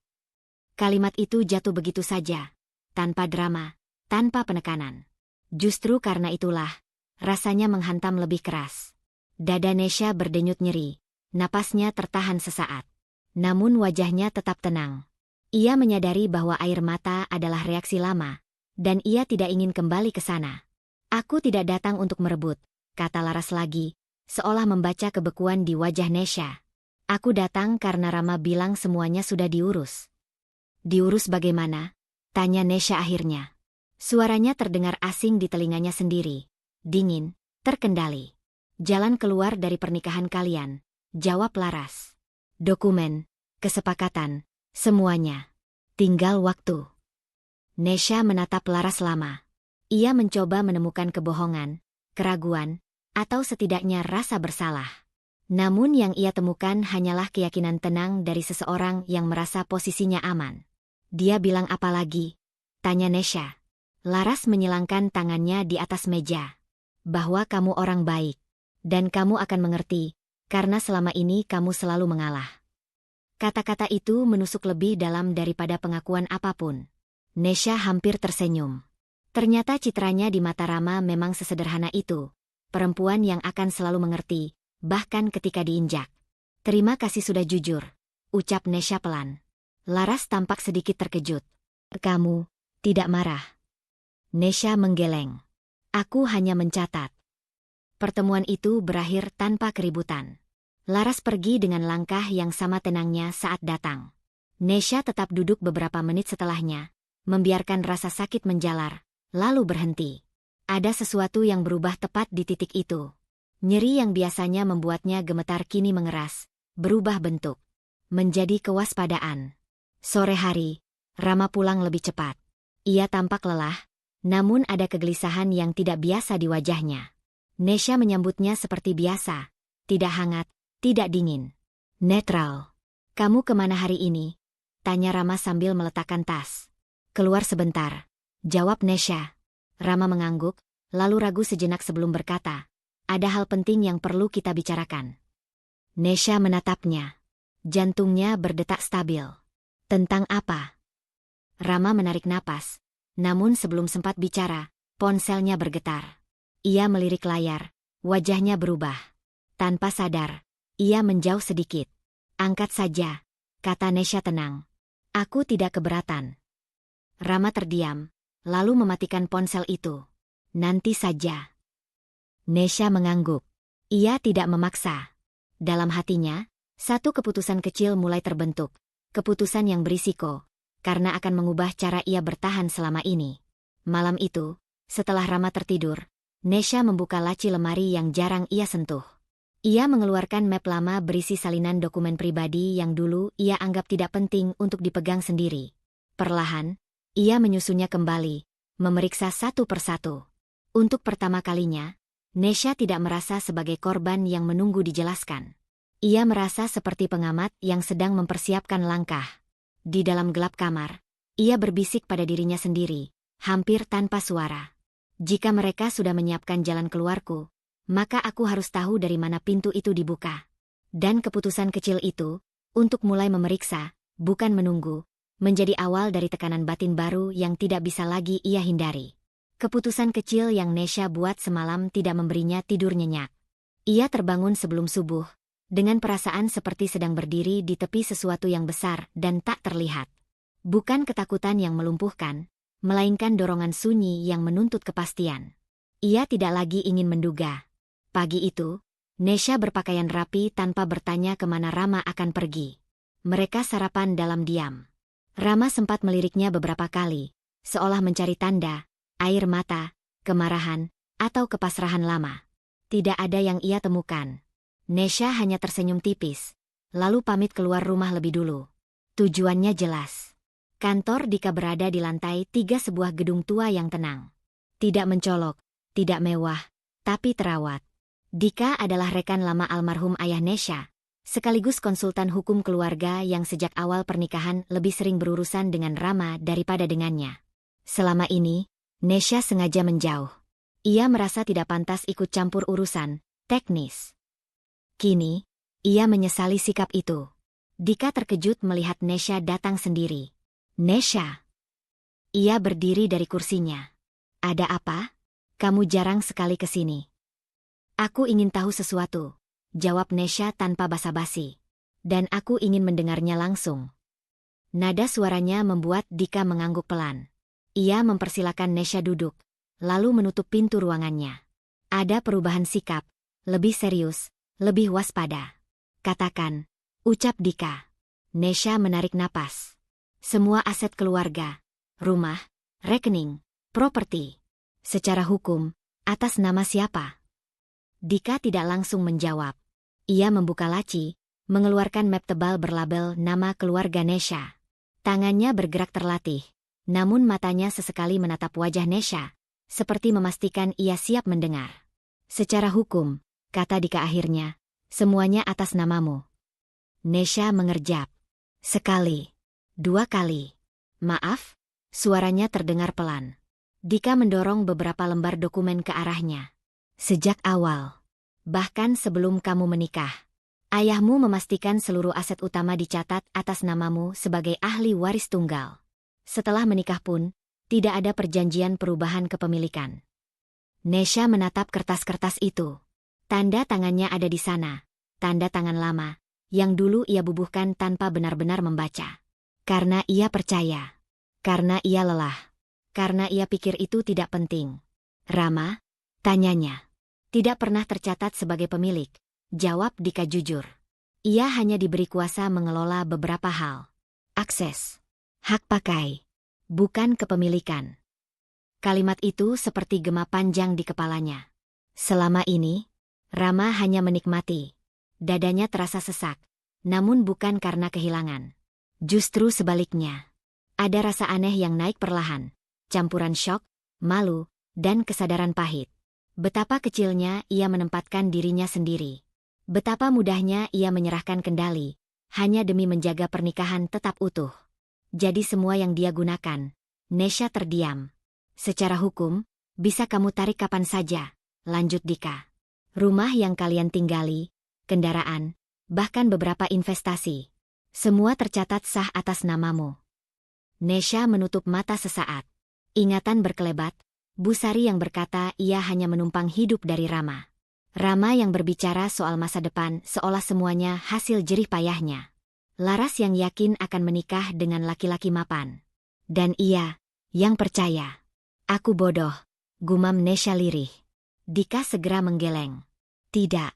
S1: Kalimat itu jatuh begitu saja, tanpa drama, tanpa penekanan. Justru karena itulah, rasanya menghantam lebih keras. Dada Nesha berdenyut nyeri. Napasnya tertahan sesaat. Namun wajahnya tetap tenang. Ia menyadari bahwa air mata adalah reaksi lama, dan ia tidak ingin kembali ke sana. "Aku tidak datang untuk merebut," kata Laras lagi, seolah membaca kebekuan di wajah Nesha. "Aku datang karena Rama bilang semuanya sudah diurus." "Diurus bagaimana?" tanya Nesha akhirnya. Suaranya terdengar asing di telinganya sendiri. Dingin, terkendali. "Jalan keluar dari pernikahan kalian," jawab Laras. "Dokumen, kesepakatan, semuanya. Tinggal waktu." Nesha menatap Laras lama. Ia mencoba menemukan kebohongan, keraguan, atau setidaknya rasa bersalah. Namun yang ia temukan hanyalah keyakinan tenang dari seseorang yang merasa posisinya aman. "Dia bilang apa lagi?" tanya Nesha. Laras menyilangkan tangannya di atas meja. "Bahwa kamu orang baik. Dan kamu akan mengerti. Karena selama ini kamu selalu mengalah." Kata-kata itu menusuk lebih dalam daripada pengakuan apapun. Nesha hampir tersenyum. Ternyata citranya di mata Rama memang sesederhana itu. Perempuan yang akan selalu mengerti, bahkan ketika diinjak. "Terima kasih sudah jujur," ucap Nesha pelan. Laras tampak sedikit terkejut. "Kamu tidak marah?" Nesha menggeleng. "Aku hanya mencatat." Pertemuan itu berakhir tanpa keributan. Laras pergi dengan langkah yang sama tenangnya saat datang. Nesha tetap duduk beberapa menit setelahnya, membiarkan rasa sakit menjalar, lalu berhenti. Ada sesuatu yang berubah tepat di titik itu. Nyeri yang biasanya membuatnya gemetar kini mengeras, berubah bentuk. Menjadi kewaspadaan. Sore hari, Rama pulang lebih cepat. Ia tampak lelah, namun ada kegelisahan yang tidak biasa di wajahnya. Nesha menyambutnya seperti biasa, tidak hangat, tidak dingin. Netral. "Kamu kemana hari ini?" tanya Rama sambil meletakkan tas. "Keluar sebentar," jawab Nesha. Rama mengangguk, lalu ragu sejenak sebelum berkata, "Ada hal penting yang perlu kita bicarakan." Nesha menatapnya. Jantungnya berdetak stabil. "Tentang apa?" Rama menarik napas, namun sebelum sempat bicara, ponselnya bergetar. Ia melirik layar, wajahnya berubah. Tanpa sadar, ia menjauh sedikit. "Angkat saja," kata Nesha tenang. "Aku tidak keberatan." Rama terdiam, lalu mematikan ponsel itu. "Nanti saja." Nesha mengangguk. Ia tidak memaksa. Dalam hatinya, Satu keputusan kecil mulai terbentuk. Keputusan yang berisiko, karena akan mengubah cara ia bertahan selama ini. Malam itu, setelah Rama tertidur, Nesha membuka laci lemari yang jarang ia sentuh. Ia mengeluarkan map lama berisi salinan dokumen pribadi yang dulu ia anggap tidak penting untuk dipegang sendiri. Perlahan, ia menyusunnya kembali, memeriksa satu persatu. Untuk pertama kalinya, Nesha tidak merasa sebagai korban yang menunggu dijelaskan. Ia merasa seperti pengamat yang sedang mempersiapkan langkah. Di dalam gelap kamar, ia berbisik pada dirinya sendiri, hampir tanpa suara. Jika mereka sudah menyiapkan jalan keluarku, maka aku harus tahu dari mana pintu itu dibuka. Dan keputusan kecil itu, untuk mulai memeriksa, bukan menunggu, menjadi awal dari tekanan batin baru yang tidak bisa lagi ia hindari. Keputusan kecil yang Nesha buat semalam tidak memberinya tidur nyenyak. Ia terbangun sebelum subuh, dengan perasaan seperti sedang berdiri di tepi sesuatu yang besar dan tak terlihat. Bukan ketakutan yang melumpuhkan, melainkan dorongan sunyi yang menuntut kepastian. Ia tidak lagi ingin menduga. Pagi itu, Nesha berpakaian rapi tanpa bertanya kemana Rama akan pergi. Mereka sarapan dalam diam. Rama sempat meliriknya beberapa kali, seolah mencari tanda, air mata, kemarahan, atau kepasrahan lama. Tidak ada yang ia temukan. Nesha hanya tersenyum tipis, lalu pamit keluar rumah lebih dulu. Tujuannya jelas. Kantor Dika berada di lantai 3 sebuah gedung tua yang tenang. Tidak mencolok, tidak mewah, tapi terawat. Dika adalah rekan lama almarhum ayah Nesha, sekaligus konsultan hukum keluarga yang sejak awal pernikahan lebih sering berurusan dengan Rama daripada dengannya. Selama ini, Nesha sengaja menjauh. Ia merasa tidak pantas ikut campur urusan teknis. Kini, ia menyesali sikap itu. Dika terkejut melihat Nesha datang sendiri. Nesha. Ia berdiri dari kursinya. Ada apa? Kamu jarang sekali ke sini. Aku ingin tahu sesuatu, jawab Nesha tanpa basa-basi. Dan aku ingin mendengarnya langsung. Nada suaranya membuat Dika mengangguk pelan. Ia mempersilakan Nesha duduk, lalu menutup pintu ruangannya. Ada perubahan sikap, lebih serius, lebih waspada. Katakan, ucap Dika. Nesha menarik napas. Semua aset keluarga, rumah, rekening, properti. Secara hukum, atas nama siapa? Dika tidak langsung menjawab. Ia membuka laci, mengeluarkan map tebal berlabel nama keluarga Nesha. Tangannya bergerak terlatih, namun matanya sesekali menatap wajah Nesha, seperti memastikan ia siap mendengar. Secara hukum, kata Dika akhirnya, semuanya atas namamu. Nesha mengerjap. Sekali. 2 kali. Maaf? Suaranya terdengar pelan. Dika mendorong beberapa lembar dokumen ke arahnya. Sejak awal. Bahkan sebelum kamu menikah. Ayahmu memastikan seluruh aset utama dicatat atas namamu sebagai ahli waris tunggal. Setelah menikah pun, tidak ada perjanjian perubahan kepemilikan. Nesha menatap kertas-kertas itu. Tanda tangannya ada di sana. Tanda tangan lama, yang dulu ia bubuhkan tanpa benar-benar membaca. Karena ia percaya. Karena ia lelah. Karena ia pikir itu tidak penting. Rama? Tanyanya. Tidak pernah tercatat sebagai pemilik, jawab Dika jujur. Ia hanya diberi kuasa mengelola beberapa hal. Akses. Hak pakai. Bukan kepemilikan. Kalimat itu seperti gema panjang di kepalanya. Selama ini, Rama hanya menikmati. Dadanya terasa sesak, namun bukan karena kehilangan. Justru sebaliknya. Ada rasa aneh yang naik perlahan, campuran syok, malu, dan kesadaran pahit. Betapa kecilnya ia menempatkan dirinya sendiri. Betapa mudahnya ia menyerahkan kendali, hanya demi menjaga pernikahan tetap utuh. Jadi semua yang dia gunakan. Nesha terdiam. Secara hukum, bisa kamu tarik kapan saja, lanjut Dika. Rumah yang kalian tinggali, kendaraan, bahkan beberapa investasi. Semua tercatat sah atas namamu. Nesha menutup mata sesaat. Ingatan berkelebat, Busari yang berkata ia hanya menumpang hidup dari Rama. Rama yang berbicara soal masa depan seolah semuanya hasil jerih payahnya. Laras yang yakin akan menikah dengan laki-laki mapan. Dan ia, yang percaya. Aku bodoh, gumam Nesha lirih. Dika segera menggeleng. Tidak.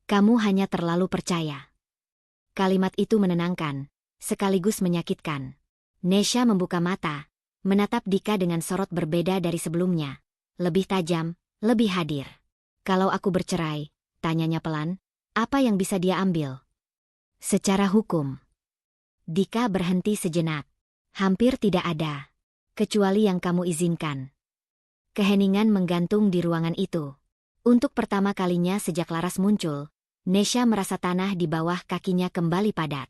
S1: Kamu hanya terlalu percaya. Kalimat itu menenangkan, sekaligus menyakitkan. Nesha membuka mata, menatap Dika dengan sorot berbeda dari sebelumnya. Lebih tajam, lebih hadir. Kalau aku bercerai, tanyanya pelan, apa yang bisa dia ambil? Secara hukum. Dika berhenti sejenak. Hampir tidak ada. Kecuali yang kamu izinkan. Keheningan menggantung di ruangan itu. Untuk pertama kalinya sejak Laras muncul, Nesha merasa tanah di bawah kakinya kembali padat.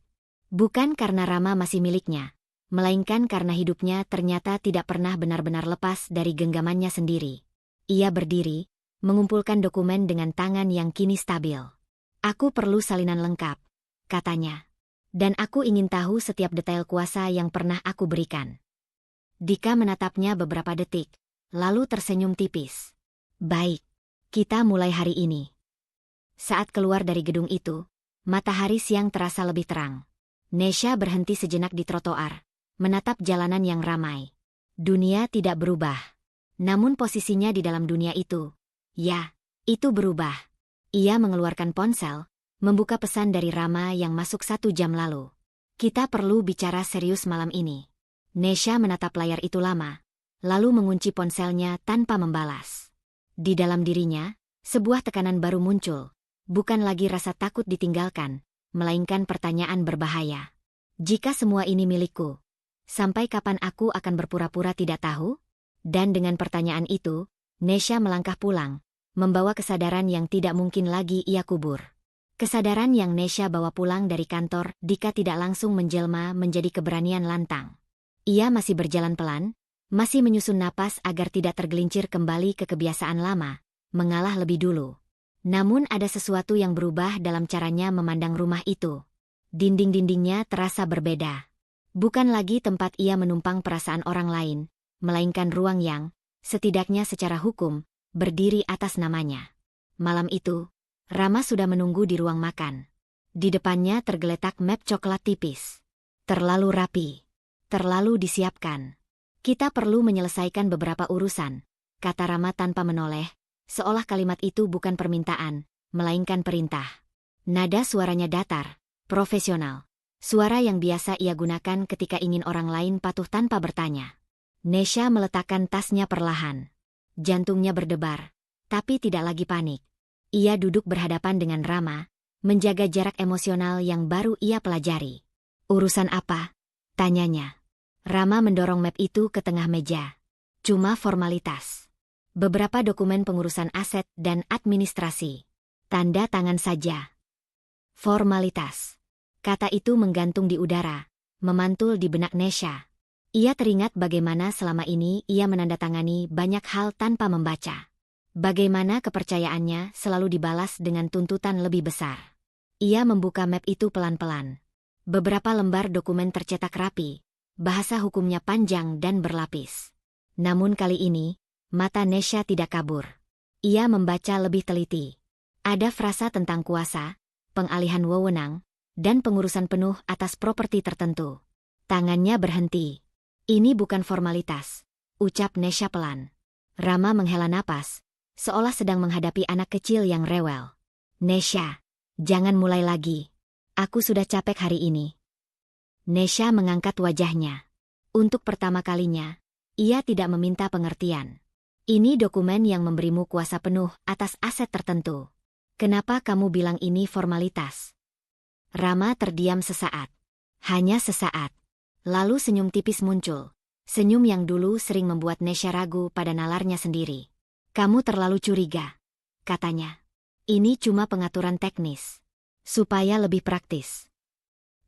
S1: Bukan karena Rama masih miliknya, melainkan karena hidupnya ternyata tidak pernah benar-benar lepas dari genggamannya sendiri. Ia berdiri, mengumpulkan dokumen dengan tangan yang kini stabil. Aku perlu salinan lengkap, katanya. Dan aku ingin tahu setiap detail kuasa yang pernah aku berikan. Dika menatapnya beberapa detik, lalu tersenyum tipis. Baik, kita mulai hari ini. Saat keluar dari gedung itu, matahari siang terasa lebih terang. Nesha berhenti sejenak di trotoar, menatap jalanan yang ramai. Dunia tidak berubah. Namun posisinya di dalam dunia itu, ya, itu berubah. Ia mengeluarkan ponsel, membuka pesan dari Rama yang masuk 1 jam lalu. Kita perlu bicara serius malam ini. Nesha menatap layar itu lama, lalu mengunci ponselnya tanpa membalas. Di dalam dirinya, sebuah tekanan baru muncul. Bukan lagi rasa takut ditinggalkan, melainkan pertanyaan berbahaya. Jika semua ini milikku, sampai kapan aku akan berpura-pura tidak tahu? Dan dengan pertanyaan itu, Nesha melangkah pulang, membawa kesadaran yang tidak mungkin lagi ia kubur. Kesadaran yang Nesha bawa pulang dari kantor, Dika tidak langsung menjelma menjadi keberanian lantang. Ia masih berjalan pelan, masih menyusun napas agar tidak tergelincir kembali ke kebiasaan lama, mengalah lebih dulu. Namun ada sesuatu yang berubah dalam caranya memandang rumah itu. Dinding-dindingnya terasa berbeda. Bukan lagi tempat ia menumpang perasaan orang lain, melainkan ruang yang, setidaknya secara hukum, berdiri atas namanya. Malam itu, Rama sudah menunggu di ruang makan. Di depannya tergeletak map coklat tipis. Terlalu rapi. Terlalu disiapkan. Kita perlu menyelesaikan beberapa urusan, kata Rama tanpa menoleh, seolah kalimat itu bukan permintaan, melainkan perintah. Nada suaranya datar, profesional. Suara yang biasa ia gunakan ketika ingin orang lain patuh tanpa bertanya. Nesha meletakkan tasnya perlahan. Jantungnya berdebar, tapi tidak lagi panik. Ia duduk berhadapan dengan Rama, menjaga jarak emosional yang baru ia pelajari. Urusan apa? Tanyanya. Rama mendorong map itu ke tengah meja. Cuma formalitas. Beberapa dokumen pengurusan aset dan administrasi. Tanda tangan saja. Formalitas. Kata itu menggantung di udara, memantul di benak Nesha. Ia teringat bagaimana selama ini ia menandatangani banyak hal tanpa membaca. Bagaimana kepercayaannya selalu dibalas dengan tuntutan lebih besar. Ia membuka map itu pelan-pelan. Beberapa lembar dokumen tercetak rapi, bahasa hukumnya panjang dan berlapis. Namun kali ini, mata Nesha tidak kabur. Ia membaca lebih teliti. Ada frasa tentang kuasa, pengalihan wewenang, dan pengurusan penuh atas properti tertentu. Tangannya berhenti. Ini bukan formalitas, ucap Nesha pelan. Rama menghela napas, seolah sedang menghadapi anak kecil yang rewel. Nesha, jangan mulai lagi. Aku sudah capek hari ini. Nesha mengangkat wajahnya. Untuk pertama kalinya, ia tidak meminta pengertian. Ini dokumen yang memberimu kuasa penuh atas aset tertentu. Kenapa kamu bilang ini formalitas? Rama terdiam sesaat. Hanya sesaat. Lalu senyum tipis muncul. Senyum yang dulu sering membuat Nesha ragu pada nalarnya sendiri. Kamu terlalu curiga, katanya. Ini cuma pengaturan teknis. Supaya lebih praktis.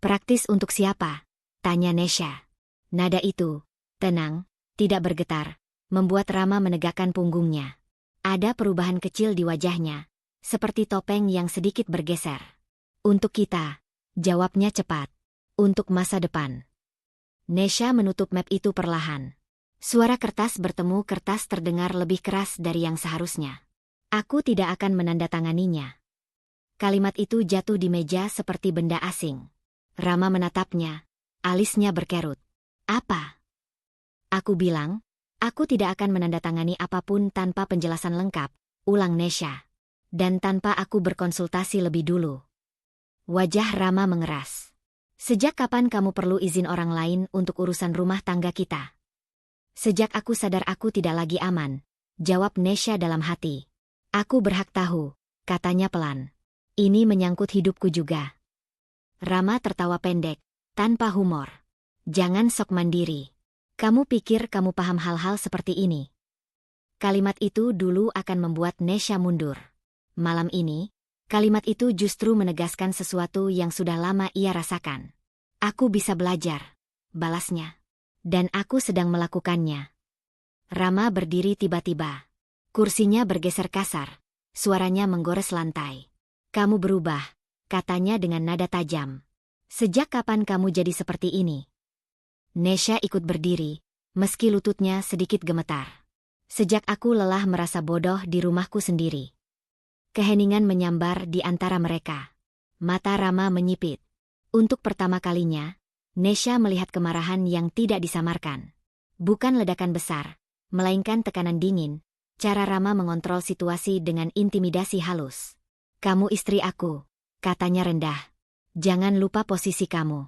S1: Praktis untuk siapa? Tanya Nesha. Nada itu, tenang, tidak bergetar, membuat Rama menegakkan punggungnya. Ada perubahan kecil di wajahnya, seperti topeng yang sedikit bergeser. Untuk kita, jawabnya cepat. Untuk masa depan. Nesha menutup map itu perlahan. Suara kertas bertemu kertas terdengar lebih keras dari yang seharusnya. Aku tidak akan menandatanganinya. Kalimat itu jatuh di meja seperti benda asing. Rama menatapnya, alisnya berkerut. Apa? Aku bilang, aku tidak akan menandatangani apapun tanpa penjelasan lengkap, ulang Nesha. Dan tanpa aku berkonsultasi lebih dulu. Wajah Rama mengeras. Sejak kapan kamu perlu izin orang lain untuk urusan rumah tangga kita? Sejak aku sadar aku tidak lagi aman, jawab Nesha dalam hati. Aku berhak tahu, katanya pelan. Ini menyangkut hidupku juga. Rama tertawa pendek, tanpa humor. Jangan sok mandiri. Kamu pikir kamu paham hal-hal seperti ini? Kalimat itu dulu akan membuat Nesha mundur. Malam ini, kalimat itu justru menegaskan sesuatu yang sudah lama ia rasakan. Aku bisa belajar, balasnya. Dan aku sedang melakukannya. Rama berdiri tiba-tiba. Kursinya bergeser kasar. Suaranya menggores lantai. Kamu berubah, katanya dengan nada tajam. Sejak kapan kamu jadi seperti ini? Nesha ikut berdiri, meski lututnya sedikit gemetar. Sejak aku lelah merasa bodoh di rumahku sendiri. Keheningan menyambar di antara mereka. Mata Rama menyipit. Untuk pertama kalinya, Nesha melihat kemarahan yang tidak disamarkan. Bukan ledakan besar, melainkan tekanan dingin. Cara Rama mengontrol situasi dengan intimidasi halus. Kamu istri aku, katanya rendah. Jangan lupa posisi kamu.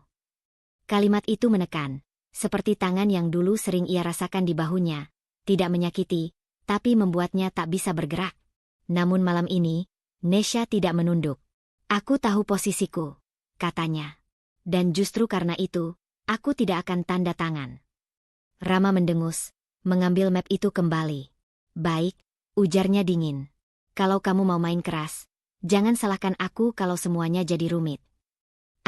S1: Kalimat itu menekan, seperti tangan yang dulu sering ia rasakan di bahunya. Tidak menyakiti, tapi membuatnya tak bisa bergerak. Namun malam ini, Nesha tidak menunduk. Aku tahu posisiku, katanya. Dan justru karena itu, aku tidak akan tanda tangan. Rama mendengus, mengambil map itu kembali. Baik, ujarnya dingin. Kalau kamu mau main keras, jangan salahkan aku kalau semuanya jadi rumit.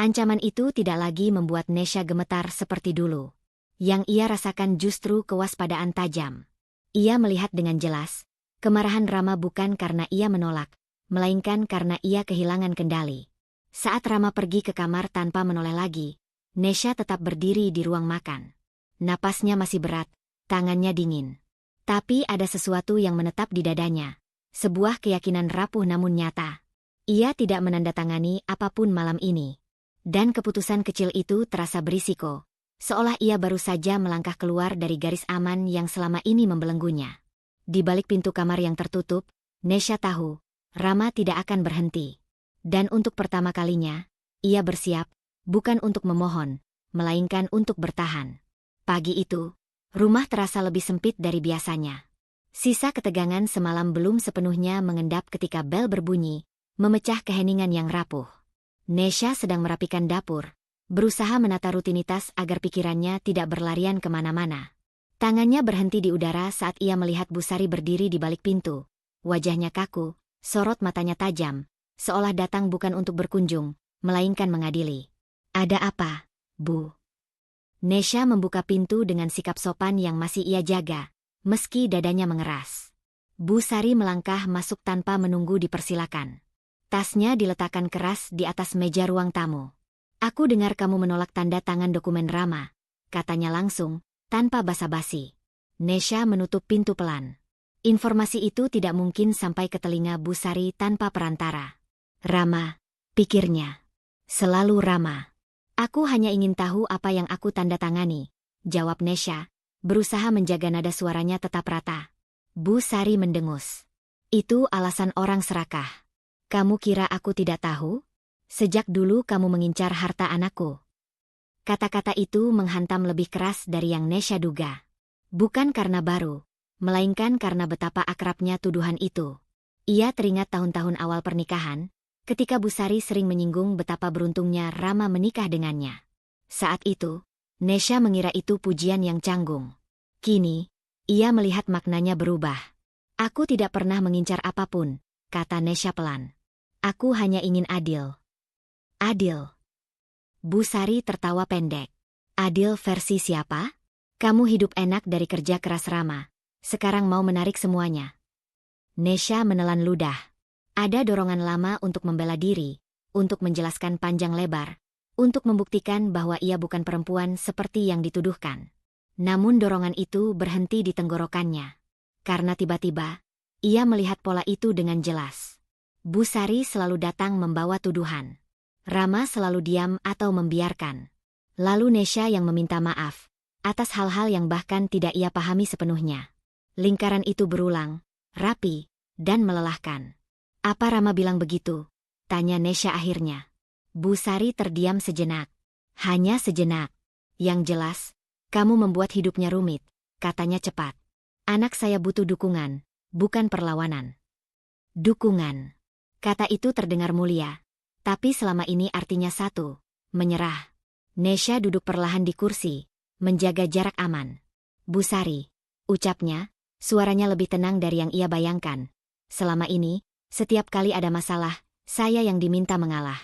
S1: Ancaman itu tidak lagi membuat Nesha gemetar seperti dulu. Yang ia rasakan justru kewaspadaan tajam. Ia melihat dengan jelas, kemarahan Rama bukan karena ia menolak, melainkan karena ia kehilangan kendali. Saat Rama pergi ke kamar tanpa menoleh lagi, Nesha tetap berdiri di ruang makan. Napasnya masih berat, tangannya dingin. Tapi ada sesuatu yang menetap di dadanya. Sebuah keyakinan rapuh namun nyata. Ia tidak menandatangani apapun malam ini. Dan keputusan kecil itu terasa berisiko. Seolah ia baru saja melangkah keluar dari garis aman yang selama ini membelenggunya. Di balik pintu kamar yang tertutup, Nesha tahu, Rama tidak akan berhenti. Dan untuk pertama kalinya, ia bersiap, bukan untuk memohon, melainkan untuk bertahan. Pagi itu, rumah terasa lebih sempit dari biasanya. Sisa ketegangan semalam belum sepenuhnya mengendap ketika bel berbunyi, memecah keheningan yang rapuh. Nesha sedang merapikan dapur, berusaha menata rutinitas agar pikirannya tidak berlarian kemana-mana. Tangannya berhenti di udara saat ia melihat Bu Sari berdiri di balik pintu. Wajahnya kaku, sorot matanya tajam, seolah datang bukan untuk berkunjung, melainkan mengadili. Ada apa, Bu? Nesha membuka pintu dengan sikap sopan yang masih ia jaga, meski dadanya mengeras. Bu Sari melangkah masuk tanpa menunggu dipersilakan. Tasnya diletakkan keras di atas meja ruang tamu. Aku dengar kamu menolak tanda tangan dokumen Rama, katanya langsung, tanpa basa-basi. Nesha menutup pintu pelan. Informasi itu tidak mungkin sampai ke telinga Bu Sari tanpa perantara. Rama, pikirnya. Selalu Rama. Aku hanya ingin tahu apa yang aku tanda tangani, jawab Nesha, berusaha menjaga nada suaranya tetap rata. Bu Sari mendengus. Itu alasan orang serakah. Kamu kira aku tidak tahu? Sejak dulu kamu mengincar harta anakku. Kata-kata itu menghantam lebih keras dari yang Nesha duga. Bukan karena baru, melainkan karena betapa akrabnya tuduhan itu. Ia teringat tahun-tahun awal pernikahan, ketika Bu Sari sering menyinggung betapa beruntungnya Rama menikah dengannya. Saat itu, Nesha mengira itu pujian yang canggung. Kini, ia melihat maknanya berubah. Aku tidak pernah mengincar apapun, kata Nesha pelan. Aku hanya ingin adil. Adil. Bu Sari tertawa pendek. Adil versi siapa? Kamu hidup enak dari kerja keras Rama. Sekarang mau menarik semuanya. Nesha menelan ludah. Ada dorongan lama untuk membela diri, untuk menjelaskan panjang lebar, untuk membuktikan bahwa ia bukan perempuan seperti yang dituduhkan. Namun dorongan itu berhenti di tenggorokannya. Karena tiba-tiba, ia melihat pola itu dengan jelas. Bu Sari selalu datang membawa tuduhan. Rama selalu diam atau membiarkan. Lalu Nesha yang meminta maaf, atas hal-hal yang bahkan tidak ia pahami sepenuhnya. Lingkaran itu berulang, rapi, dan melelahkan. Apa Rama bilang begitu? Tanya Nesha akhirnya. Bu Sari terdiam sejenak. Hanya sejenak. Yang jelas, kamu membuat hidupnya rumit, katanya cepat. Anak saya butuh dukungan, bukan perlawanan. Dukungan. Kata itu terdengar mulia. Tapi selama ini artinya satu, menyerah. Nesha duduk perlahan di kursi, menjaga jarak aman. Bu Sari, ucapnya, suaranya lebih tenang dari yang ia bayangkan. Selama ini, setiap kali ada masalah, saya yang diminta mengalah.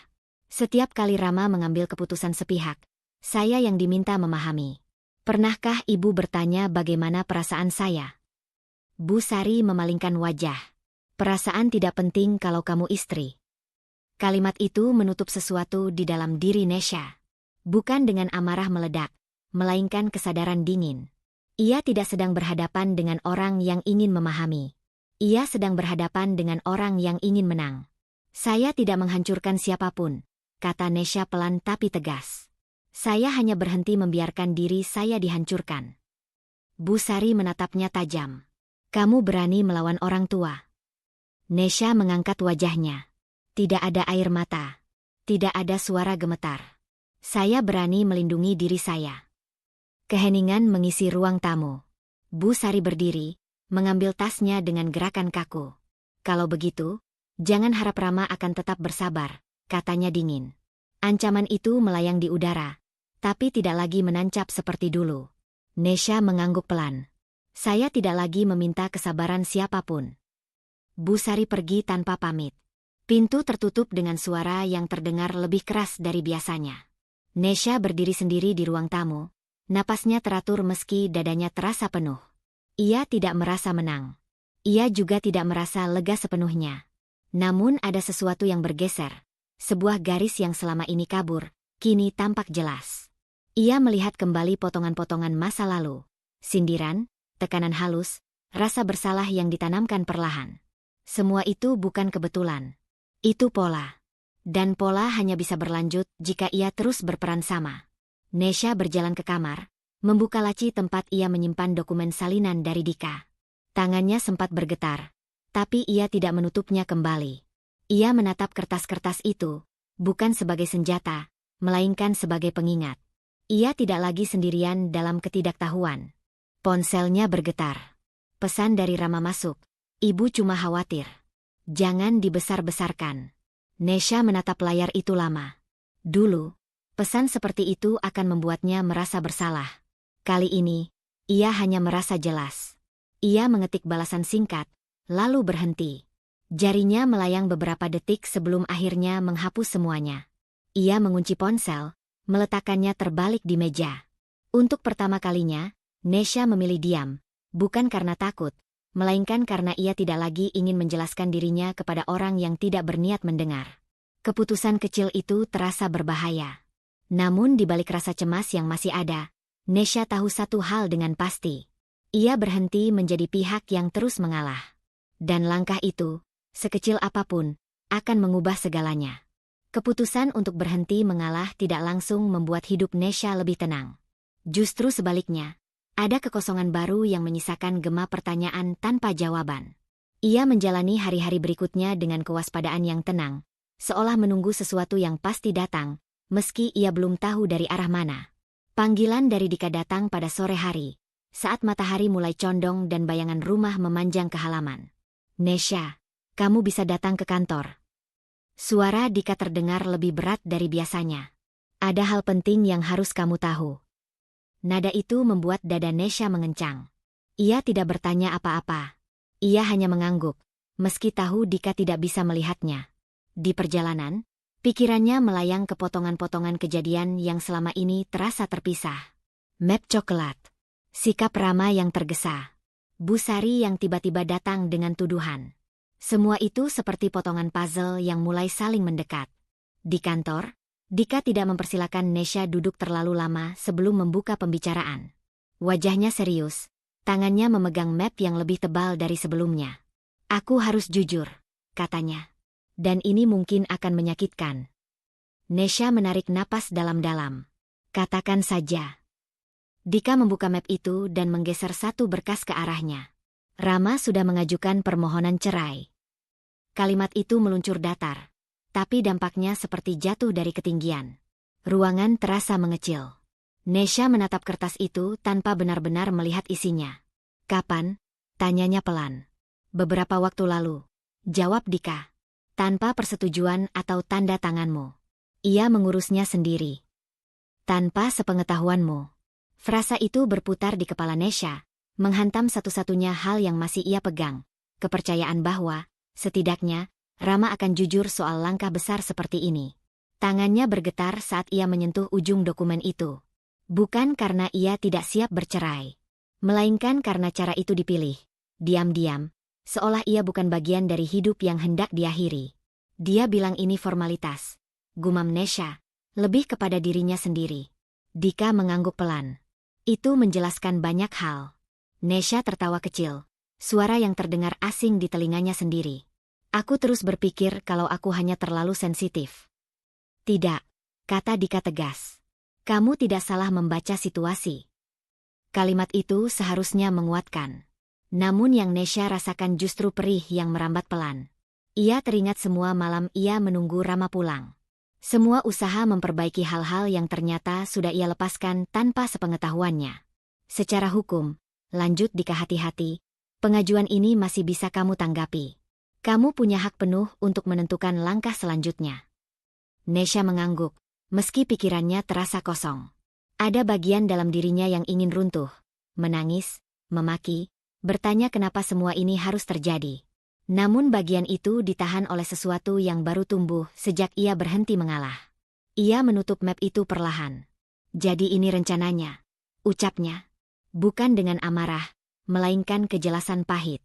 S1: Setiap kali Rama mengambil keputusan sepihak, saya yang diminta memahami. Pernahkah ibu bertanya bagaimana perasaan saya? Bu Sari memalingkan wajah. Perasaan tidak penting kalau kamu istri. Kalimat itu menutup sesuatu di dalam diri Nesha. Bukan dengan amarah meledak, melainkan kesadaran dingin. Ia tidak sedang berhadapan dengan orang yang ingin memahami. Ia sedang berhadapan dengan orang yang ingin menang. Saya tidak menghancurkan siapapun, kata Nesha pelan tapi tegas. Saya hanya berhenti membiarkan diri saya dihancurkan. Bu Sari menatapnya tajam. Kamu berani melawan orang tua. Nesha mengangkat wajahnya. Tidak ada air mata. Tidak ada suara gemetar. Saya berani melindungi diri saya. Keheningan mengisi ruang tamu. Bu Sari berdiri, mengambil tasnya dengan gerakan kaku. Kalau begitu, jangan harap Rama akan tetap bersabar, katanya dingin. Ancaman itu melayang di udara, tapi tidak lagi menancap seperti dulu. Nesha mengangguk pelan. Saya tidak lagi meminta kesabaran siapapun. Bu Sari pergi tanpa pamit. Pintu tertutup dengan suara yang terdengar lebih keras dari biasanya. Nesha berdiri sendiri di ruang tamu. Napasnya teratur meski dadanya terasa penuh. Ia tidak merasa menang. Ia juga tidak merasa lega sepenuhnya. Namun ada sesuatu yang bergeser. Sebuah garis yang selama ini kabur, kini tampak jelas. Ia melihat kembali potongan-potongan masa lalu. Sindiran, tekanan halus, rasa bersalah yang ditanamkan perlahan. Semua itu bukan kebetulan. Itu pola. Dan pola hanya bisa berlanjut jika ia terus berperan sama. Nesha berjalan ke kamar, membuka laci tempat ia menyimpan dokumen salinan dari Dika. Tangannya sempat bergetar, tapi ia tidak menutupnya kembali. Ia menatap kertas-kertas itu, bukan sebagai senjata, melainkan sebagai pengingat. Ia tidak lagi sendirian dalam ketidaktahuan. Ponselnya bergetar. Pesan dari Rama masuk. Ibu cuma khawatir. Jangan dibesar-besarkan. Nesha menatap layar itu lama. Dulu, pesan seperti itu akan membuatnya merasa bersalah. Kali ini, ia hanya merasa jelas. Ia mengetik balasan singkat, lalu berhenti. Jarinya melayang beberapa detik sebelum akhirnya menghapus semuanya. Ia mengunci ponsel, meletakkannya terbalik di meja. Untuk pertama kalinya, Nesha memilih diam, bukan karena takut, melainkan karena ia tidak lagi ingin menjelaskan dirinya kepada orang yang tidak berniat mendengar. Keputusan kecil itu terasa berbahaya. Namun di balik rasa cemas yang masih ada, Nesha tahu satu hal dengan pasti. Ia berhenti menjadi pihak yang terus mengalah. Dan langkah itu, sekecil apapun, akan mengubah segalanya. Keputusan untuk berhenti mengalah tidak langsung membuat hidup Nesha lebih tenang. Justru sebaliknya, ada kekosongan baru yang menyisakan gema pertanyaan tanpa jawaban. Ia menjalani hari-hari berikutnya dengan kewaspadaan yang tenang, seolah menunggu sesuatu yang pasti datang, meski ia belum tahu dari arah mana. Panggilan dari Dika datang pada sore hari, saat matahari mulai condong dan bayangan rumah memanjang ke halaman. Nesha, kamu bisa datang ke kantor. Suara Dika terdengar lebih berat dari biasanya. Ada hal penting yang harus kamu tahu. Nada itu membuat dada Nesha mengencang. Ia tidak bertanya apa-apa. Ia hanya mengangguk, meski tahu Dika tidak bisa melihatnya. Di perjalanan, pikirannya melayang ke potongan-potongan kejadian yang selama ini terasa terpisah. Map coklat. Sikap Rama yang tergesa. Bu Sari yang tiba-tiba datang dengan tuduhan. Semua itu seperti potongan puzzle yang mulai saling mendekat. Di kantor, Dika tidak mempersilakan Nesha duduk terlalu lama sebelum membuka pembicaraan. Wajahnya serius, tangannya memegang map yang lebih tebal dari sebelumnya. Aku harus jujur, katanya. Dan ini mungkin akan menyakitkan. Nesha menarik napas dalam-dalam. Katakan saja. Dika membuka map itu dan menggeser satu berkas ke arahnya. Rama sudah mengajukan permohonan cerai. Kalimat itu meluncur datar. tapi dampaknya seperti jatuh dari ketinggian. Ruangan terasa mengecil. Nesha menatap kertas itu tanpa benar-benar melihat isinya. "Kapan?" tanyanya pelan. "Beberapa waktu lalu," jawab Dika. "Tanpa persetujuan atau tanda tanganmu. Ia mengurusnya sendiri. Tanpa sepengetahuanmu." Frasa itu berputar di kepala Nesha, menghantam satu-satunya hal yang masih ia pegang, kepercayaan bahwa, setidaknya, Rama akan jujur soal langkah besar seperti ini. Tangannya bergetar saat ia menyentuh ujung dokumen itu. Bukan karena ia tidak siap bercerai, melainkan karena cara itu dipilih, diam-diam, seolah ia bukan bagian dari hidup yang hendak diakhiri. "Dia bilang ini formalitas," gumam Nesha, lebih kepada dirinya sendiri. Dika mengangguk pelan. "Itu menjelaskan banyak hal." Nesha tertawa kecil, suara yang terdengar asing di telinganya sendiri. "Aku terus berpikir kalau aku hanya terlalu sensitif." "Tidak," kata Dika tegas. "Kamu tidak salah membaca situasi." Kalimat itu seharusnya menguatkan. Namun yang Nesha rasakan justru perih yang merambat pelan. Ia teringat semua malam ia menunggu Rama pulang. Semua usaha memperbaiki hal-hal yang ternyata sudah ia lepaskan tanpa sepengetahuannya. "Secara hukum," lanjut Dika hati-hati, "pengajuan ini masih bisa kamu tanggapi. Kamu punya hak penuh untuk menentukan langkah selanjutnya." Nesha mengangguk, meski pikirannya terasa kosong. Ada bagian dalam dirinya yang ingin runtuh, menangis, memaki, bertanya kenapa semua ini harus terjadi. Namun bagian itu ditahan oleh sesuatu yang baru tumbuh sejak ia berhenti mengalah. Ia menutup map itu perlahan. "Jadi ini rencananya," ucapnya. Bukan dengan amarah, melainkan kejelasan pahit.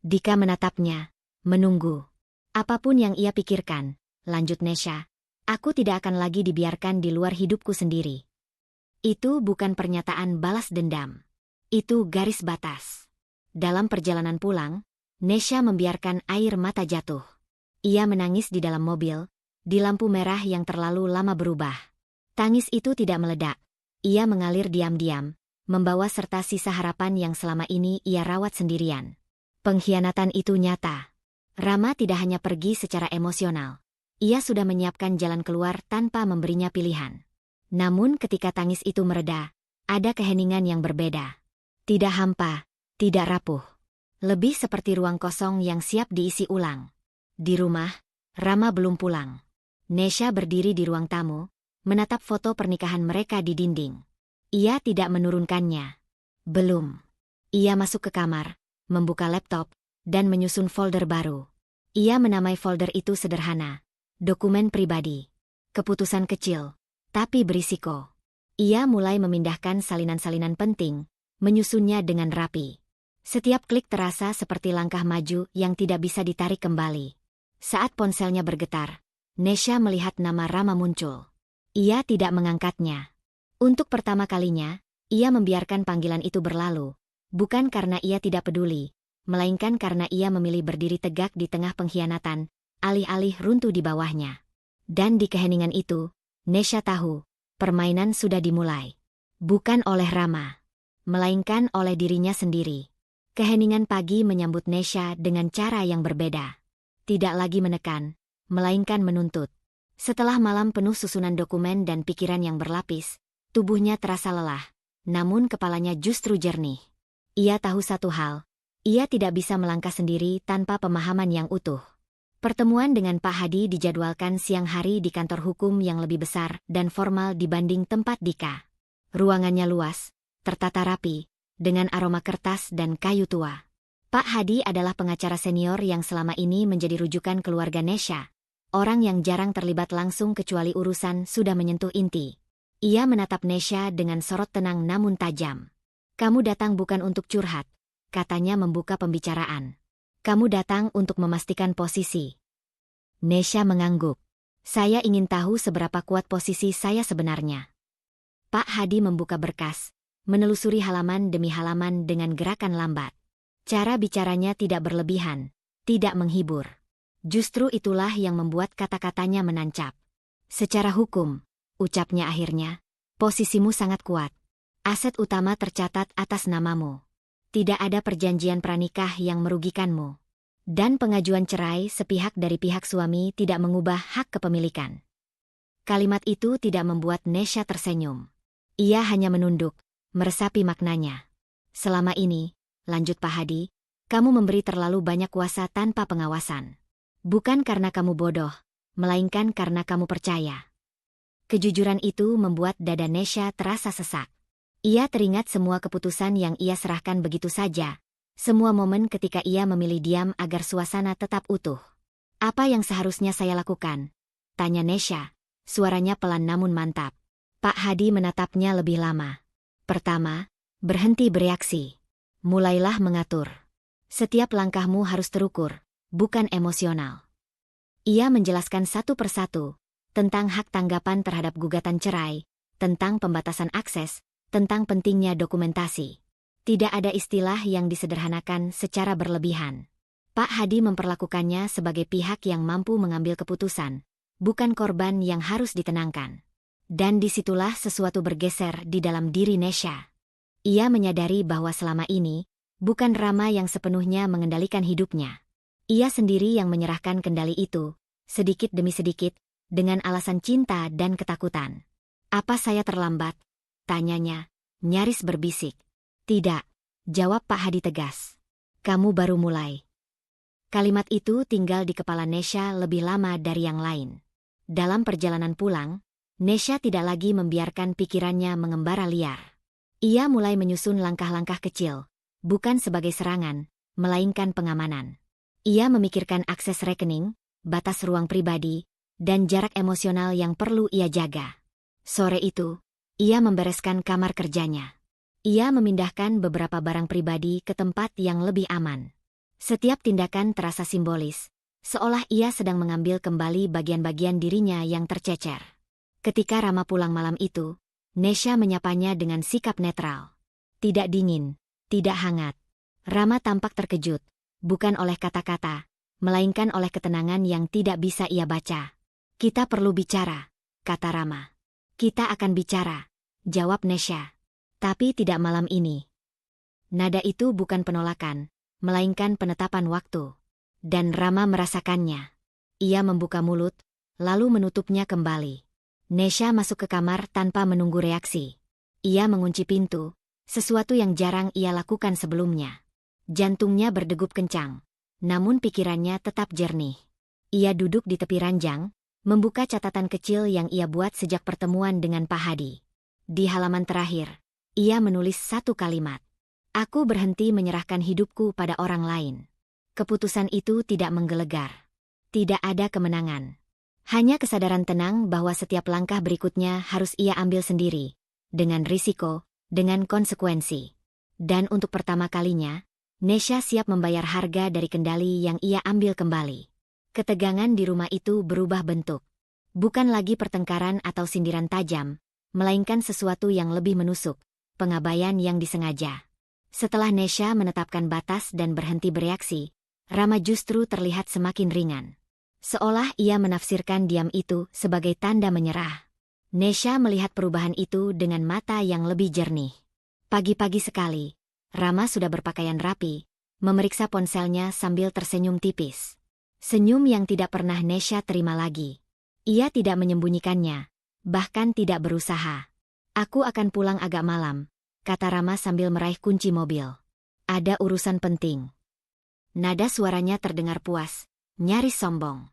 S1: Dika menatapnya, menunggu. "Apapun yang ia pikirkan," lanjut Nesha, "aku tidak akan lagi dibiarkan di luar hidupku sendiri." Itu bukan pernyataan balas dendam. Itu garis batas. Dalam perjalanan pulang, Nesha membiarkan air mata jatuh. Ia menangis di dalam mobil, di lampu merah yang terlalu lama berubah. Tangis itu tidak meledak. Ia mengalir diam-diam, membawa serta sisa harapan yang selama ini ia rawat sendirian. Pengkhianatan itu nyata. Rama tidak hanya pergi secara emosional. Ia sudah menyiapkan jalan keluar tanpa memberinya pilihan. Namun ketika tangis itu mereda, ada keheningan yang berbeda. Tidak hampa, tidak rapuh. Lebih seperti ruang kosong yang siap diisi ulang. Di rumah, Rama belum pulang. Nesha berdiri di ruang tamu, menatap foto pernikahan mereka di dinding. Ia tidak menurunkannya. Belum. Ia masuk ke kamar, membuka laptop, dan menyusun folder baru. Ia menamai folder itu sederhana. Dokumen pribadi. Keputusan kecil, tapi berisiko. Ia mulai memindahkan salinan-salinan penting, menyusunnya dengan rapi. Setiap klik terasa seperti langkah maju yang tidak bisa ditarik kembali. Saat ponselnya bergetar, Nesha melihat nama Rama muncul. Ia tidak mengangkatnya. Untuk pertama kalinya, ia membiarkan panggilan itu berlalu, bukan karena ia tidak peduli, melainkan karena ia memilih berdiri tegak di tengah pengkhianatan, alih-alih runtuh di bawahnya. Dan di keheningan itu, Nesha tahu, permainan sudah dimulai. Bukan oleh Rama, melainkan oleh dirinya sendiri. Keheningan pagi menyambut Nesha dengan cara yang berbeda. Tidak lagi menekan, melainkan menuntut. Setelah malam penuh susunan dokumen dan pikiran yang berlapis, tubuhnya terasa lelah, namun kepalanya justru jernih. Ia tahu satu hal, ia tidak bisa melangkah sendiri tanpa pemahaman yang utuh. Pertemuan dengan Pak Hadi dijadwalkan siang hari di kantor hukum yang lebih besar dan formal dibanding tempat Dika. Ruangannya luas, tertata rapi, dengan aroma kertas dan kayu tua. Pak Hadi adalah pengacara senior yang selama ini menjadi rujukan keluarga Nesha. Orang yang jarang terlibat langsung kecuali urusan sudah menyentuh inti. Ia menatap Nesha dengan sorot tenang namun tajam. "Kamu datang bukan untuk curhat," katanya membuka pembicaraan. "Kamu datang untuk memastikan posisi." Nesha mengangguk. "Saya ingin tahu seberapa kuat posisi saya sebenarnya." Pak Hadi membuka berkas, menelusuri halaman demi halaman dengan gerakan lambat. Cara bicaranya tidak berlebihan, tidak menghibur. Justru itulah yang membuat kata-katanya menancap. "Secara hukum," ucapnya akhirnya, "posisimu sangat kuat. Aset utama tercatat atas namamu. Tidak ada perjanjian pranikah yang merugikanmu. Dan pengajuan cerai sepihak dari pihak suami tidak mengubah hak kepemilikan. Kalimat itu tidak membuat Nesha tersenyum. Ia hanya menunduk, meresapi maknanya. Selama ini, lanjut Pak Hadi, kamu memberi terlalu banyak kuasa tanpa pengawasan. Bukan karena kamu bodoh, melainkan karena kamu percaya. Kejujuran itu membuat dada Nesha terasa sesak. Ia teringat semua keputusan yang ia serahkan begitu saja. Semua momen ketika ia memilih diam agar suasana tetap utuh. Apa yang seharusnya saya lakukan? Tanya Nesha. Suaranya pelan namun mantap. Pak Hadi menatapnya lebih lama. Pertama, berhenti bereaksi. Mulailah mengatur. Setiap langkahmu harus terukur, bukan emosional. Ia menjelaskan satu persatu, tentang hak tanggapan terhadap gugatan cerai, tentang pembatasan akses, tentang pentingnya dokumentasi. Tidak ada istilah yang disederhanakan secara berlebihan. Pak Hadi memperlakukannya sebagai pihak yang mampu mengambil keputusan, bukan korban yang harus ditenangkan. Dan disitulah sesuatu bergeser di dalam diri Nesha. Ia menyadari bahwa selama ini, bukan Rama yang sepenuhnya mengendalikan hidupnya. Ia sendiri yang menyerahkan kendali itu, sedikit demi sedikit, dengan alasan cinta dan ketakutan. Apa saya terlambat? Tanyanya, nyaris berbisik. Tidak, jawab Pak Hadi tegas. Kamu baru mulai. Kalimat itu tinggal di kepala Nesha lebih lama dari yang lain. Dalam perjalanan pulang, Nesha tidak lagi membiarkan pikirannya mengembara liar. Ia mulai menyusun langkah-langkah kecil, bukan sebagai serangan, melainkan pengamanan. Ia memikirkan akses rekening, batas ruang pribadi, dan jarak emosional yang perlu ia jaga. Sore itu, ia membereskan kamar kerjanya. Ia memindahkan beberapa barang pribadi ke tempat yang lebih aman. Setiap tindakan terasa simbolis, seolah ia sedang mengambil kembali bagian-bagian dirinya yang tercecer. Ketika Rama pulang malam itu, Nesha menyapanya dengan sikap netral. Tidak dingin, tidak hangat. Rama tampak terkejut, bukan oleh kata-kata, melainkan oleh ketenangan yang tidak bisa ia baca. Kita perlu bicara, kata Rama. Kita akan bicara, jawab Nesha. Tapi tidak malam ini. Nada itu bukan penolakan, melainkan penetapan waktu. Dan Rama merasakannya. Ia membuka mulut, lalu menutupnya kembali. Nesha masuk ke kamar tanpa menunggu reaksi. Ia mengunci pintu, sesuatu yang jarang ia lakukan sebelumnya. Jantungnya berdegup kencang, namun pikirannya tetap jernih. Ia duduk di tepi ranjang, membuka catatan kecil yang ia buat sejak pertemuan dengan Pak Hadi. Di halaman terakhir, ia menulis satu kalimat. Aku berhenti menyerahkan hidupku pada orang lain. Keputusan itu tidak menggelegar. Tidak ada kemenangan. Hanya kesadaran tenang bahwa setiap langkah berikutnya harus ia ambil sendiri. Dengan risiko, dengan konsekuensi. Dan untuk pertama kalinya, Nesha siap membayar harga dari kendali yang ia ambil kembali. Ketegangan di rumah itu berubah bentuk. Bukan lagi pertengkaran atau sindiran tajam, melainkan sesuatu yang lebih menusuk. Pengabaian yang disengaja. Setelah Nesha menetapkan batas dan berhenti bereaksi, Rama justru terlihat semakin ringan. Seolah ia menafsirkan diam itu sebagai tanda menyerah. Nesha melihat perubahan itu dengan mata yang lebih jernih. Pagi-pagi sekali, Rama sudah berpakaian rapi, memeriksa ponselnya sambil tersenyum tipis. Senyum yang tidak pernah Nesha terima lagi. Ia tidak menyembunyikannya, bahkan tidak berusaha. Aku akan pulang agak malam, kata Rama sambil meraih kunci mobil. Ada urusan penting. Nada suaranya terdengar puas, nyaris sombong.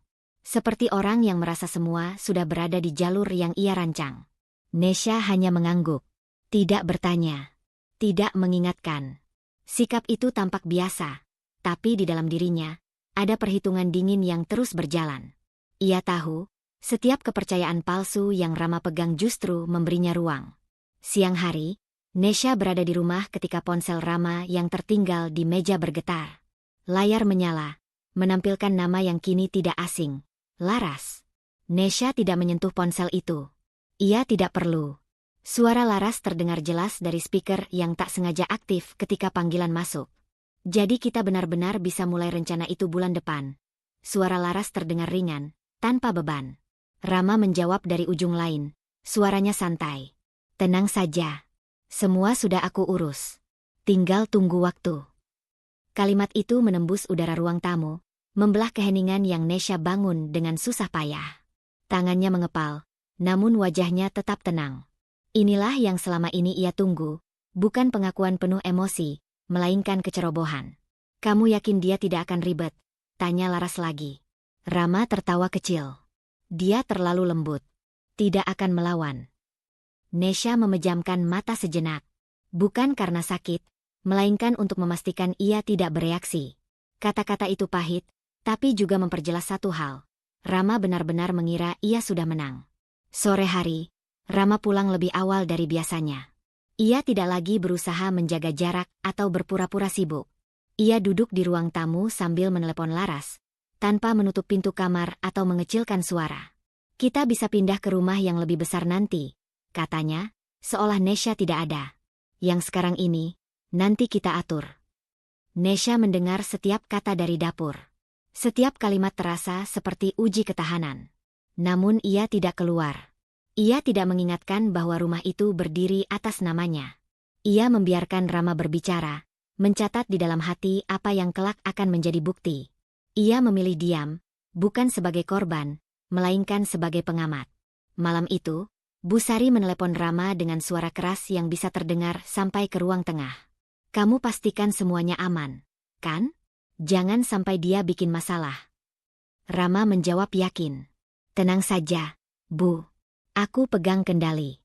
S1: Seperti orang yang merasa semua sudah berada di jalur yang ia rancang. Nesha hanya mengangguk. Tidak bertanya. Tidak mengingatkan. Sikap itu tampak biasa, tapi di dalam dirinya, ada perhitungan dingin yang terus berjalan. Ia tahu, setiap kepercayaan palsu yang Rama pegang justru memberinya ruang. Siang hari, Nesha berada di rumah ketika ponsel Rama yang tertinggal di meja bergetar. Layar menyala, menampilkan nama yang kini tidak asing, Laras. Nesha tidak menyentuh ponsel itu. Ia tidak perlu. Suara Laras terdengar jelas dari speaker yang tak sengaja aktif ketika panggilan masuk. Jadi kita benar-benar bisa mulai rencana itu bulan depan. Suara Laras terdengar ringan, tanpa beban. Rama menjawab dari ujung lain, suaranya santai. Tenang saja. Semua sudah aku urus. Tinggal tunggu waktu. Kalimat itu menembus udara ruang tamu, membelah keheningan yang Nesha bangun dengan susah payah. Tangannya mengepal, namun wajahnya tetap tenang. Inilah yang selama ini ia tunggu, bukan pengakuan penuh emosi, melainkan kecerobohan. Kamu yakin dia tidak akan ribet? Tanya Laras lagi. Rama tertawa kecil. Dia terlalu lembut. Tidak akan melawan. Nesha memejamkan mata sejenak. Bukan karena sakit, melainkan untuk memastikan ia tidak bereaksi. Kata-kata itu pahit, tapi juga memperjelas satu hal. Rama benar-benar mengira ia sudah menang. Sore hari, Rama pulang lebih awal dari biasanya. Ia tidak lagi berusaha menjaga jarak atau berpura-pura sibuk. Ia duduk di ruang tamu sambil menelepon Laras, tanpa menutup pintu kamar atau mengecilkan suara. Kita bisa pindah ke rumah yang lebih besar nanti, katanya, seolah Nesha tidak ada. Yang sekarang ini, nanti kita atur. Nesha mendengar setiap kata dari dapur. Setiap kalimat terasa seperti uji ketahanan. Namun ia tidak keluar. Ia tidak mengingatkan bahwa rumah itu berdiri atas namanya. Ia membiarkan Rama berbicara, mencatat di dalam hati apa yang kelak akan menjadi bukti. Ia memilih diam, bukan sebagai korban, melainkan sebagai pengamat. Malam itu, Bu Sari menelepon Rama dengan suara keras yang bisa terdengar sampai ke ruang tengah. Kamu pastikan semuanya aman, kan? Jangan sampai dia bikin masalah. Rama menjawab yakin. Tenang saja, Bu. Aku pegang kendali.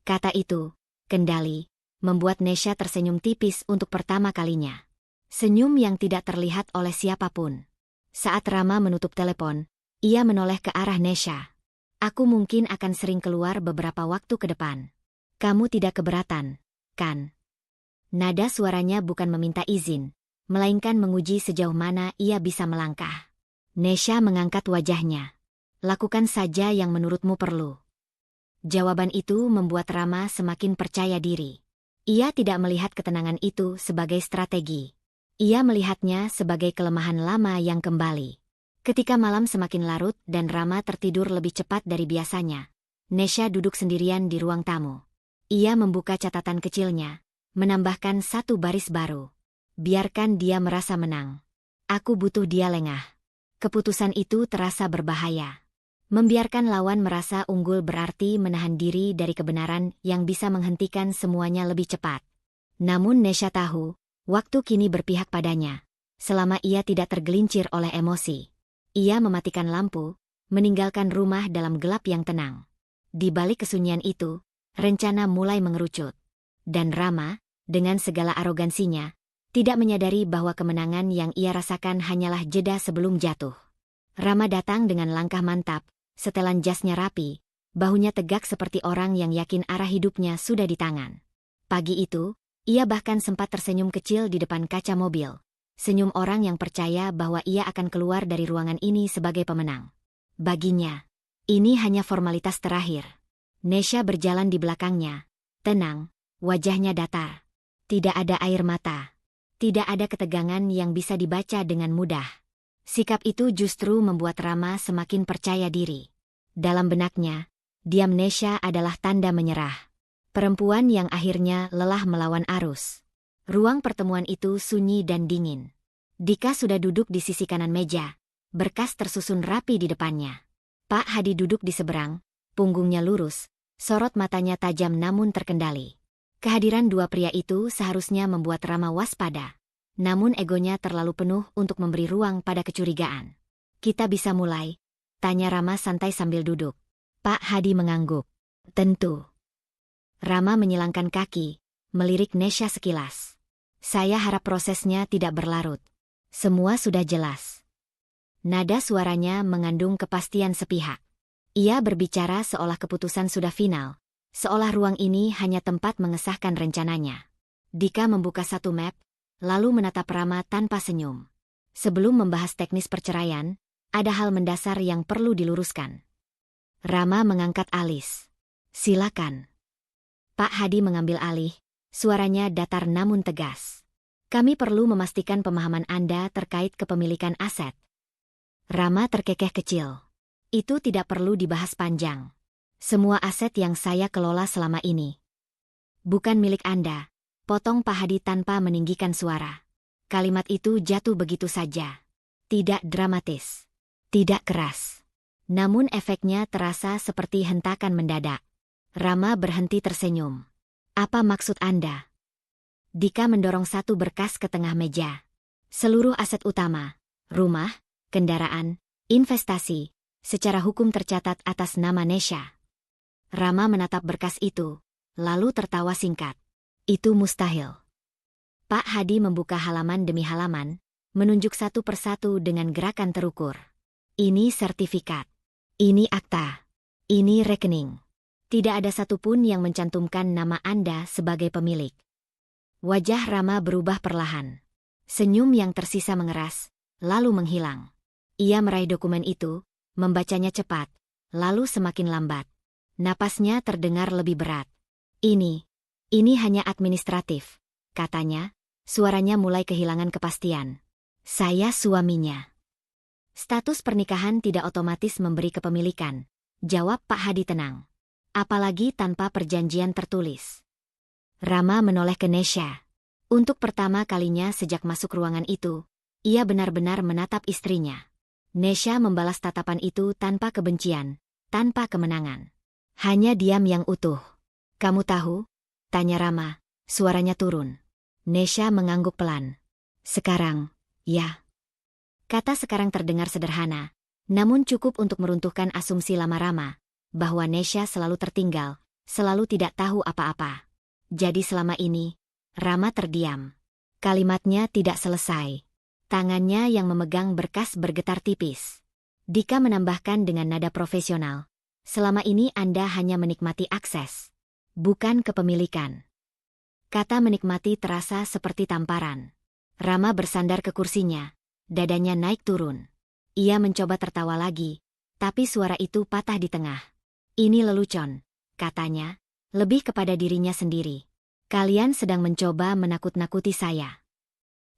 S1: Kata itu, kendali, membuat Nesha tersenyum tipis untuk pertama kalinya. Senyum yang tidak terlihat oleh siapapun. Saat Rama menutup telepon, ia menoleh ke arah Nesha. Aku mungkin akan sering keluar beberapa waktu ke depan. Kamu tidak keberatan, kan? Nada suaranya bukan meminta izin, melainkan menguji sejauh mana ia bisa melangkah. Nesha mengangkat wajahnya. Lakukan saja yang menurutmu perlu. Jawaban itu membuat Rama semakin percaya diri. Ia tidak melihat ketenangan itu sebagai strategi. Ia melihatnya sebagai kelemahan lama yang kembali. Ketika malam semakin larut dan Rama tertidur lebih cepat dari biasanya, Nesha duduk sendirian di ruang tamu. Ia membuka catatan kecilnya, menambahkan satu baris baru. Biarkan dia merasa menang. Aku butuh dia lengah. Keputusan itu terasa berbahaya. Membiarkan lawan merasa unggul berarti menahan diri dari kebenaran yang bisa menghentikan semuanya lebih cepat. Namun Nesha tahu, waktu kini berpihak padanya. Selama ia tidak tergelincir oleh emosi. Ia mematikan lampu, meninggalkan rumah dalam gelap yang tenang. Di balik kesunyian itu, rencana mulai mengerucut. Dan Rama, dengan segala arogansinya, tidak menyadari bahwa kemenangan yang ia rasakan hanyalah jeda sebelum jatuh. Rama datang dengan langkah mantap, setelan jasnya rapi, bahunya tegak seperti orang yang yakin arah hidupnya sudah di tangan. Pagi itu, ia bahkan sempat tersenyum kecil di depan kaca mobil. Senyum orang yang percaya bahwa ia akan keluar dari ruangan ini sebagai pemenang. Baginya, ini hanya formalitas terakhir. Nesha berjalan di belakangnya, tenang, wajahnya datar. Tidak ada air mata. Tidak ada ketegangan yang bisa dibaca dengan mudah. Sikap itu justru membuat Rama semakin percaya diri. Dalam benaknya, diam Nesha adalah tanda menyerah. Perempuan yang akhirnya lelah melawan arus. Ruang pertemuan itu sunyi dan dingin. Dika sudah duduk di sisi kanan meja, berkas tersusun rapi di depannya. Pak Hadi duduk di seberang, punggungnya lurus, sorot matanya tajam namun terkendali. Kehadiran dua pria itu seharusnya membuat Rama waspada. Namun egonya terlalu penuh untuk memberi ruang pada kecurigaan. Kita bisa mulai? Tanya Rama santai sambil duduk. Pak Hadi mengangguk. Tentu. Rama menyilangkan kaki, melirik Nesha sekilas. Saya harap prosesnya tidak berlarut. Semua sudah jelas. Nada suaranya mengandung kepastian sepihak. Ia berbicara seolah keputusan sudah final, seolah ruang ini hanya tempat mengesahkan rencananya. Dika membuka satu map, lalu menatap Rama tanpa senyum. Sebelum membahas teknis perceraian, ada hal mendasar yang perlu diluruskan. Rama mengangkat alis. Silakan. Pak Hadi mengambil alih, suaranya datar namun tegas. Kami perlu memastikan pemahaman Anda terkait kepemilikan aset. Rama terkekeh kecil. Itu tidak perlu dibahas panjang. Semua aset yang saya kelola selama ini bukan milik Anda, potong Pak Hadi tanpa meninggikan suara. Kalimat itu jatuh begitu saja. Tidak dramatis. Tidak keras. Namun efeknya terasa seperti hentakan mendadak. Rama berhenti tersenyum. Apa maksud Anda? Dika mendorong satu berkas ke tengah meja. Seluruh aset utama, rumah, kendaraan, investasi, secara hukum tercatat atas nama Nesha. Rama menatap berkas itu, lalu tertawa singkat. Itu mustahil. Pak Hadi membuka halaman demi halaman, menunjuk satu persatu dengan gerakan terukur. Ini sertifikat. Ini akta. Ini rekening. Tidak ada satupun yang mencantumkan nama Anda sebagai pemilik. Wajah Rama berubah perlahan. Senyum yang tersisa mengeras, lalu menghilang. Ia meraih dokumen itu, membacanya cepat, lalu semakin lambat. Napasnya terdengar lebih berat. Ini hanya administratif, katanya. Suaranya mulai kehilangan kepastian. Saya suaminya. Status pernikahan tidak otomatis memberi kepemilikan, jawab Pak Hadi tenang. Apalagi tanpa perjanjian tertulis. Rama menoleh ke Nesha. Untuk pertama kalinya sejak masuk ruangan itu, ia benar-benar menatap istrinya. Nesha membalas tatapan itu tanpa kebencian, tanpa kemenangan. Hanya diam yang utuh. Kamu tahu? Tanya Rama, suaranya turun. Nesha mengangguk pelan. Sekarang, ya. Kata sekarang terdengar sederhana, namun cukup untuk meruntuhkan asumsi lama Rama, bahwa Nesha selalu tertinggal, selalu tidak tahu apa-apa. Jadi selama ini, Rama terdiam. Kalimatnya tidak selesai. Tangannya yang memegang berkas bergetar tipis. Dika menambahkan dengan nada profesional. Selama ini Anda hanya menikmati akses, bukan kepemilikan. Kata menikmati terasa seperti tamparan. Rama bersandar ke kursinya, dadanya naik turun. Ia mencoba tertawa lagi, tapi suara itu patah di tengah. Ini lelucon, katanya, lebih kepada dirinya sendiri. Kalian sedang mencoba menakut-nakuti saya.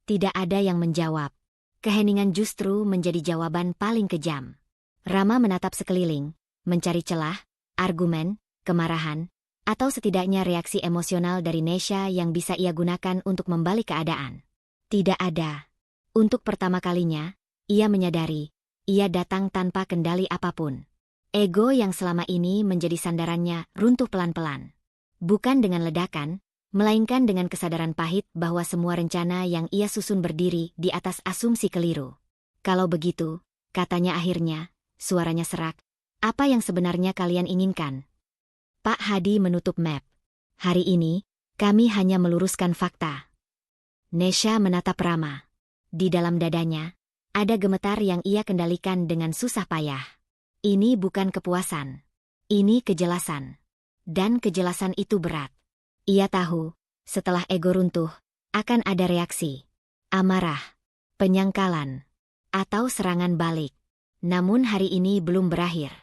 S1: Tidak ada yang menjawab. Keheningan justru menjadi jawaban paling kejam. Rama menatap sekeliling, mencari celah, argumen, kemarahan, atau setidaknya reaksi emosional dari Nesha yang bisa ia gunakan untuk membalik keadaan. Tidak ada. Untuk pertama kalinya, ia menyadari, ia datang tanpa kendali apapun. Ego yang selama ini menjadi sandarannya runtuh pelan-pelan. Bukan dengan ledakan, melainkan dengan kesadaran pahit bahwa semua rencana yang ia susun berdiri di atas asumsi keliru. Kalau begitu, katanya akhirnya, suaranya serak, apa yang sebenarnya kalian inginkan? Pak Hadi menutup map. Hari ini, kami hanya meluruskan fakta. Nesha menatap Rama. Di dalam dadanya, ada gemetar yang ia kendalikan dengan susah payah. Ini bukan kepuasan. Ini kejelasan. Dan kejelasan itu berat. Ia tahu, setelah ego runtuh, akan ada reaksi. Amarah, penyangkalan, atau serangan balik. Namun hari ini belum berakhir.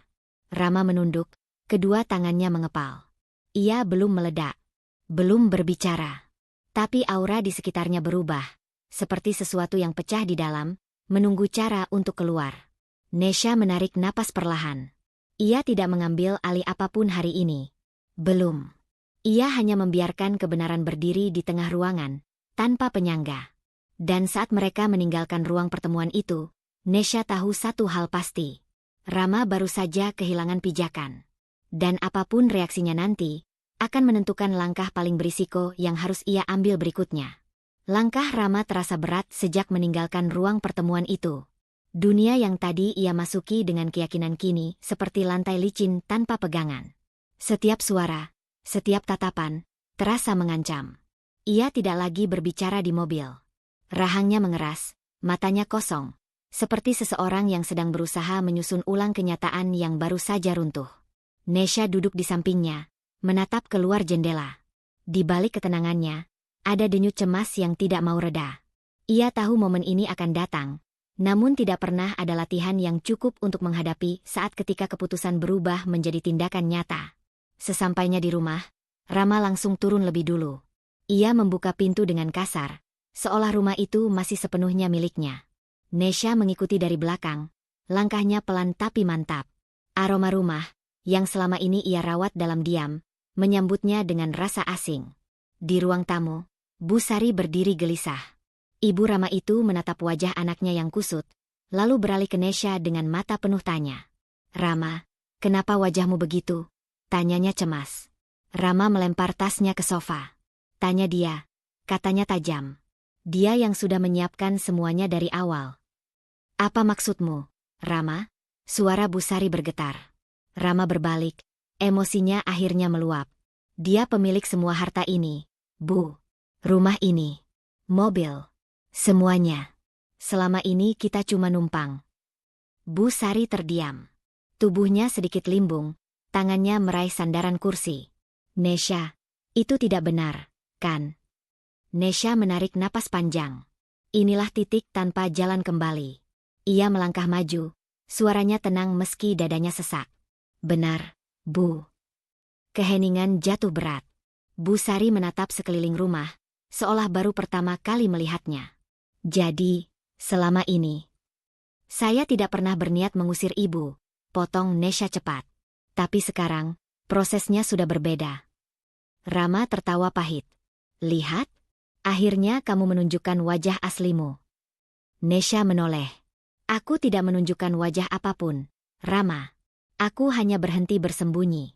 S1: Rama menunduk. Kedua tangannya mengepal. Ia belum meledak. Belum berbicara. Tapi aura di sekitarnya berubah. Seperti sesuatu yang pecah di dalam, menunggu cara untuk keluar. Nesha menarik napas perlahan. Ia tidak mengambil alih apapun hari ini. Belum. Ia hanya membiarkan kebenaran berdiri di tengah ruangan, tanpa penyangga. Dan saat mereka meninggalkan ruang pertemuan itu, Nesha tahu satu hal pasti. Rama baru saja kehilangan pijakan. Dan apapun reaksinya nanti, akan menentukan langkah paling berisiko yang harus ia ambil berikutnya. Langkah Rama terasa berat sejak meninggalkan ruang pertemuan itu. Dunia yang tadi ia masuki dengan keyakinan kini seperti lantai licin tanpa pegangan. Setiap suara, setiap tatapan, terasa mengancam. Ia tidak lagi berbicara di mobil. Rahangnya mengeras, matanya kosong, seperti seseorang yang sedang berusaha menyusun ulang kenyataan yang baru saja runtuh. Nesha duduk di sampingnya, menatap keluar jendela. Di balik ketenangannya, ada denyut cemas yang tidak mau reda. Ia tahu momen ini akan datang, namun tidak pernah ada latihan yang cukup untuk menghadapi saat ketika keputusan berubah menjadi tindakan nyata. Sesampainya di rumah, Rama langsung turun lebih dulu. Ia membuka pintu dengan kasar, seolah rumah itu masih sepenuhnya miliknya. Nesha mengikuti dari belakang, langkahnya pelan tapi mantap. Aroma rumah, yang selama ini ia rawat dalam diam, menyambutnya dengan rasa asing. Di ruang tamu, Bu Sari berdiri gelisah. Ibu Rama itu menatap wajah anaknya yang kusut, lalu beralih ke Nesha dengan mata penuh tanya. Rama, kenapa wajahmu begitu? Tanyanya cemas. Rama melempar tasnya ke sofa. Tanya dia, katanya tajam. Dia yang sudah menyiapkan semuanya dari awal. Apa maksudmu, Rama? Suara Bu Sari bergetar. Rama berbalik, emosinya akhirnya meluap. Dia pemilik semua harta ini, Bu. Rumah ini. Mobil. Semuanya. Selama ini kita cuma numpang. Bu Sari terdiam. Tubuhnya sedikit limbung, tangannya meraih sandaran kursi. Nesha, itu tidak benar, kan? Nesha menarik napas panjang. Inilah titik tanpa jalan kembali. Ia melangkah maju, suaranya tenang meski dadanya sesak. Benar, Bu. Keheningan jatuh berat. Bu Sari menatap sekeliling rumah, seolah baru pertama kali melihatnya. Jadi, selama ini, saya tidak pernah berniat mengusir ibu, potong Nesha cepat. Tapi sekarang, prosesnya sudah berbeda. Rama tertawa pahit. Lihat, akhirnya kamu menunjukkan wajah aslimu. Nesha menoleh. Aku tidak menunjukkan wajah apapun, Rama. Aku hanya berhenti bersembunyi.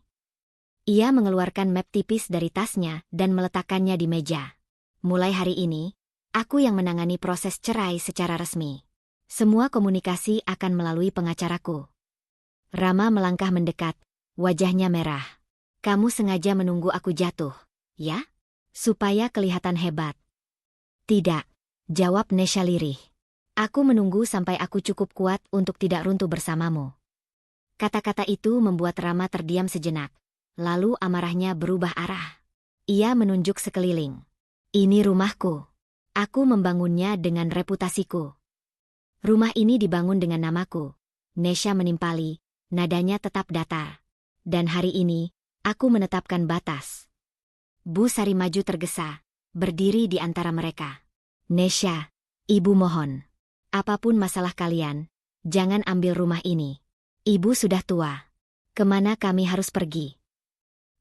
S1: Ia mengeluarkan map tipis dari tasnya dan meletakkannya di meja. Mulai hari ini, aku yang menangani proses cerai secara resmi. Semua komunikasi akan melalui pengacaraku. Rama melangkah mendekat, wajahnya merah. Kamu sengaja menunggu aku jatuh, ya? Supaya kelihatan hebat. Tidak, jawab Nesha lirih. Aku menunggu sampai aku cukup kuat untuk tidak runtuh bersamamu. Kata-kata itu membuat Rama terdiam sejenak. Lalu amarahnya berubah arah. Ia menunjuk sekeliling. Ini rumahku. Aku membangunnya dengan reputasiku. Rumah ini dibangun dengan namaku. Nesha menimpali, nadanya tetap datar. Dan hari ini, aku menetapkan batas. Bu Sari maju tergesa, berdiri di antara mereka. Nesha, ibu mohon. Apapun masalah kalian, jangan ambil rumah ini. Ibu sudah tua. Kemana kami harus pergi?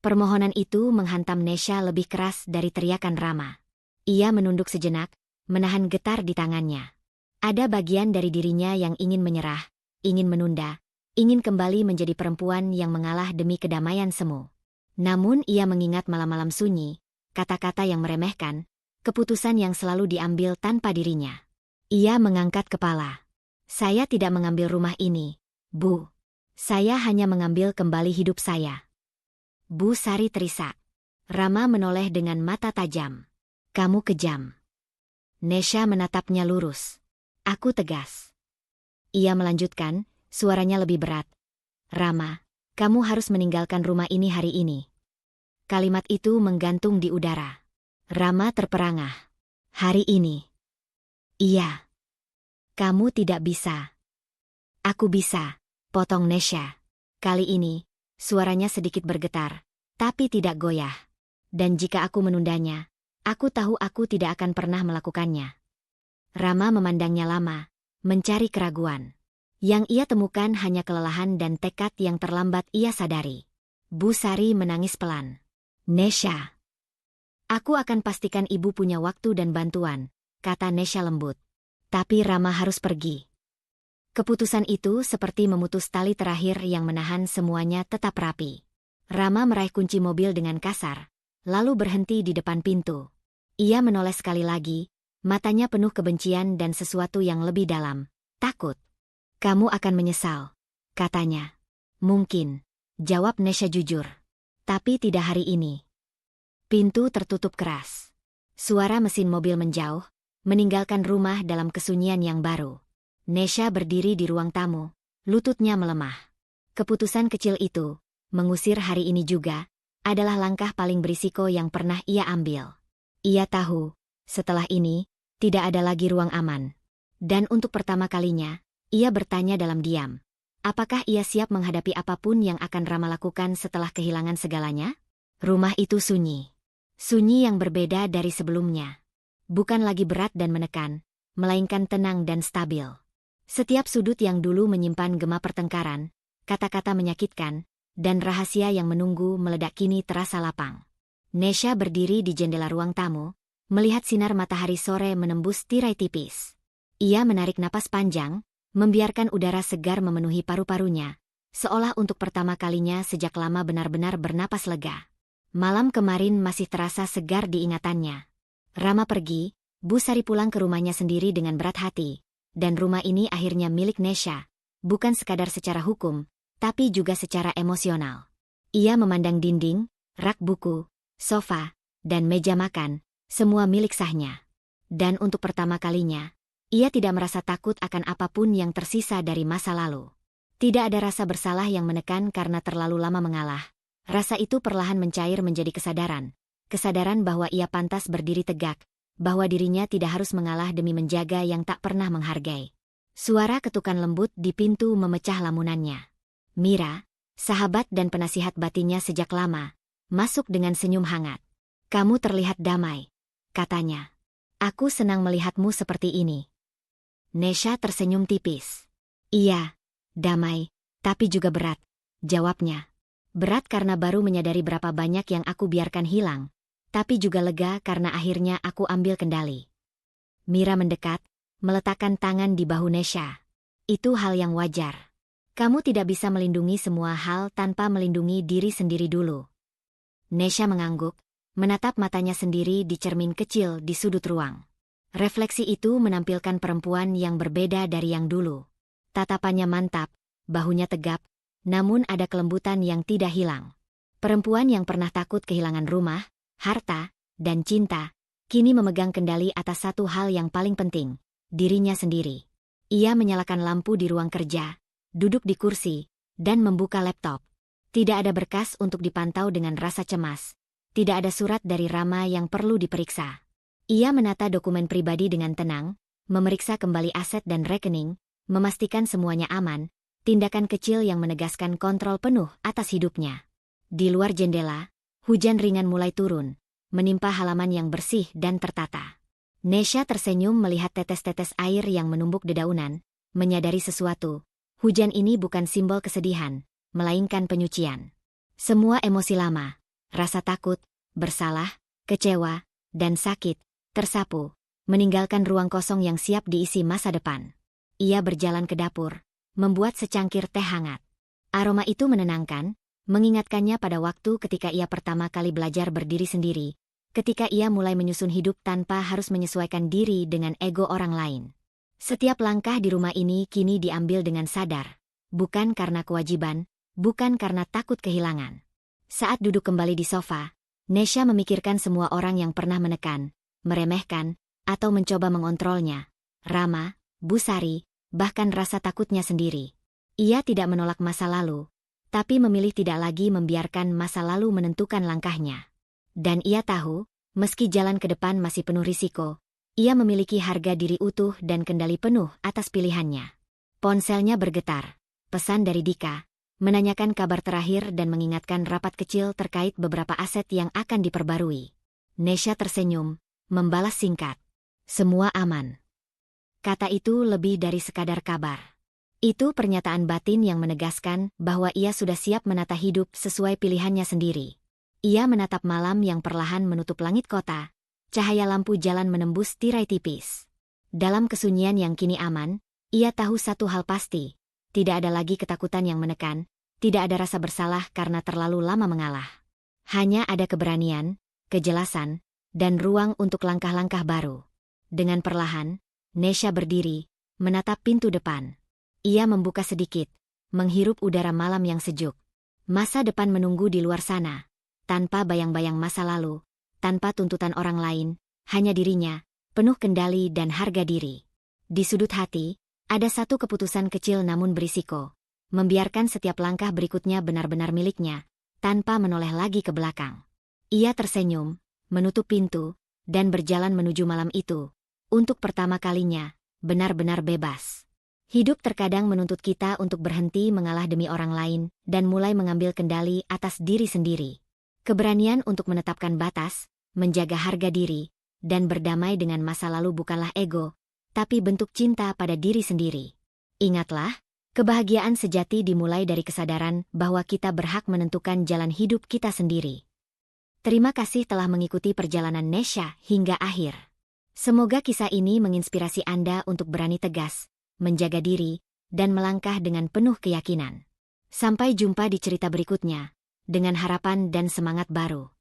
S1: Permohonan itu menghantam Nesha lebih keras dari teriakan Rama. Ia menunduk sejenak, menahan getar di tangannya. Ada bagian dari dirinya yang ingin menyerah, ingin menunda, ingin kembali menjadi perempuan yang mengalah demi kedamaian semu. Namun ia mengingat malam-malam sunyi, kata-kata yang meremehkan, keputusan yang selalu diambil tanpa dirinya. Ia mengangkat kepala. Saya tidak mengambil rumah ini, Bu. Saya hanya mengambil kembali hidup saya. Bu Sari terisak. Rama menoleh dengan mata tajam. Kamu kejam. Nesha menatapnya lurus. Aku tegas. Ia melanjutkan, suaranya lebih berat. Rama, kamu harus meninggalkan rumah ini hari ini. Kalimat itu menggantung di udara. Rama terperangah. Hari ini. Iya. Kamu tidak bisa. Aku bisa, potong Nesha. Kali ini, suaranya sedikit bergetar, tapi tidak goyah. Dan jika aku menundanya, aku tahu aku tidak akan pernah melakukannya. Rama memandangnya lama, mencari keraguan. Yang ia temukan hanya kelelahan dan tekad yang terlambat ia sadari. Bu Sari menangis pelan. Nesha. Aku akan pastikan ibu punya waktu dan bantuan, kata Nesha lembut. Tapi Rama harus pergi. Keputusan itu seperti memutus tali terakhir yang menahan semuanya tetap rapi. Rama meraih kunci mobil dengan kasar, lalu berhenti di depan pintu. Ia menoleh sekali lagi, matanya penuh kebencian dan sesuatu yang lebih dalam, takut. Kamu akan menyesal, katanya. Mungkin, jawab Nesha jujur. Tapi tidak hari ini. Pintu tertutup keras. Suara mesin mobil menjauh, meninggalkan rumah dalam kesunyian yang baru. Nesha berdiri di ruang tamu, lututnya melemah. Keputusan kecil itu, mengusir hari ini juga, adalah langkah paling berisiko yang pernah ia ambil. Ia tahu, setelah ini, tidak ada lagi ruang aman. Dan untuk pertama kalinya, ia bertanya dalam diam. Apakah ia siap menghadapi apapun yang akan Rama lakukan setelah kehilangan segalanya? Rumah itu sunyi. Sunyi yang berbeda dari sebelumnya. Bukan lagi berat dan menekan, melainkan tenang dan stabil. Setiap sudut yang dulu menyimpan gema pertengkaran, kata-kata menyakitkan, dan rahasia yang menunggu meledak kini terasa lapang. Nesha berdiri di jendela ruang tamu, melihat sinar matahari sore menembus tirai tipis. Ia menarik napas panjang, membiarkan udara segar memenuhi paru-parunya, seolah untuk pertama kalinya sejak lama benar-benar bernapas lega. Malam kemarin masih terasa segar di ingatannya. Rama pergi, Bu Sari pulang ke rumahnya sendiri dengan berat hati, dan rumah ini akhirnya milik Nesha, bukan sekadar secara hukum, tapi juga secara emosional. Ia memandang dinding, rak buku, sofa, dan meja makan, semua milik sahnya. Dan untuk pertama kalinya, ia tidak merasa takut akan apapun yang tersisa dari masa lalu. Tidak ada rasa bersalah yang menekan karena terlalu lama mengalah. Rasa itu perlahan mencair menjadi kesadaran. Kesadaran bahwa ia pantas berdiri tegak, bahwa dirinya tidak harus mengalah demi menjaga yang tak pernah menghargai. Suara ketukan lembut di pintu memecah lamunannya. Mira, sahabat dan penasihat batinnya sejak lama, masuk dengan senyum hangat. "Kamu terlihat damai," katanya. "Aku senang melihatmu seperti ini." Nesha tersenyum tipis. "Iya, damai, tapi juga berat," jawabnya. "Berat karena baru menyadari berapa banyak yang aku biarkan hilang, tapi juga lega karena akhirnya aku ambil kendali." Mira mendekat, meletakkan tangan di bahu Nesha. "Itu hal yang wajar. Kamu tidak bisa melindungi semua hal tanpa melindungi diri sendiri dulu." Nesha mengangguk, menatap matanya sendiri di cermin kecil di sudut ruang. Refleksi itu menampilkan perempuan yang berbeda dari yang dulu. Tatapannya mantap, bahunya tegap, namun ada kelembutan yang tidak hilang. Perempuan yang pernah takut kehilangan rumah, harta, dan cinta, kini memegang kendali atas satu hal yang paling penting, dirinya sendiri. Ia menyalakan lampu di ruang kerja, duduk di kursi, dan membuka laptop. Tidak ada berkas untuk dipantau dengan rasa cemas. Tidak ada surat dari Rama yang perlu diperiksa. Ia menata dokumen pribadi dengan tenang, memeriksa kembali aset dan rekening, memastikan semuanya aman, tindakan kecil yang menegaskan kontrol penuh atas hidupnya. Di luar jendela, hujan ringan mulai turun, menimpa halaman yang bersih dan tertata. Nesha tersenyum melihat tetes-tetes air yang menumbuk dedaunan, menyadari sesuatu. Hujan ini bukan simbol kesedihan, melainkan penyucian. Semua emosi lama, rasa takut, bersalah, kecewa, dan sakit, tersapu, meninggalkan ruang kosong yang siap diisi masa depan. Ia berjalan ke dapur, membuat secangkir teh hangat. Aroma itu menenangkan, mengingatkannya pada waktu ketika ia pertama kali belajar berdiri sendiri, ketika ia mulai menyusun hidup tanpa harus menyesuaikan diri dengan ego orang lain. Setiap langkah di rumah ini kini diambil dengan sadar, bukan karena kewajiban, bukan karena takut kehilangan. Saat duduk kembali di sofa, Nesha memikirkan semua orang yang pernah menekan, meremehkan, atau mencoba mengontrolnya. Rama, Bu Sari, bahkan rasa takutnya sendiri. Ia tidak menolak masa lalu, tapi memilih tidak lagi membiarkan masa lalu menentukan langkahnya. Dan ia tahu, meski jalan ke depan masih penuh risiko, ia memiliki harga diri utuh dan kendali penuh atas pilihannya. Ponselnya bergetar. Pesan dari Dika, menanyakan kabar terakhir dan mengingatkan rapat kecil terkait beberapa aset yang akan diperbarui. Nesha tersenyum, membalas singkat. "Semua aman." Kata itu lebih dari sekadar kabar. Itu pernyataan batin yang menegaskan bahwa ia sudah siap menata hidup sesuai pilihannya sendiri. Ia menatap malam yang perlahan menutup langit kota, cahaya lampu jalan menembus tirai tipis. Dalam kesunyian yang kini aman, ia tahu satu hal pasti. Tidak ada lagi ketakutan yang menekan, tidak ada rasa bersalah karena terlalu lama mengalah. Hanya ada keberanian, kejelasan, dan ruang untuk langkah-langkah baru. Dengan perlahan, Nesha berdiri, menatap pintu depan. Ia membuka sedikit, menghirup udara malam yang sejuk. Masa depan menunggu di luar sana, tanpa bayang-bayang masa lalu, tanpa tuntutan orang lain, hanya dirinya, penuh kendali dan harga diri. Di sudut hati, ada satu keputusan kecil namun berisiko, membiarkan setiap langkah berikutnya benar-benar miliknya, tanpa menoleh lagi ke belakang. Ia tersenyum, menutup pintu, dan berjalan menuju malam itu. Untuk pertama kalinya, benar-benar bebas. Hidup terkadang menuntut kita untuk berhenti mengalah demi orang lain, dan mulai mengambil kendali atas diri sendiri. Keberanian untuk menetapkan batas, menjaga harga diri, dan berdamai dengan masa lalu bukanlah ego, tapi bentuk cinta pada diri sendiri. Ingatlah, kebahagiaan sejati dimulai dari kesadaran bahwa kita berhak menentukan jalan hidup kita sendiri. Terima kasih telah mengikuti perjalanan Nesha hingga akhir. Semoga kisah ini menginspirasi Anda untuk berani tegas, menjaga diri, dan melangkah dengan penuh keyakinan. Sampai jumpa di cerita berikutnya, dengan harapan dan semangat baru.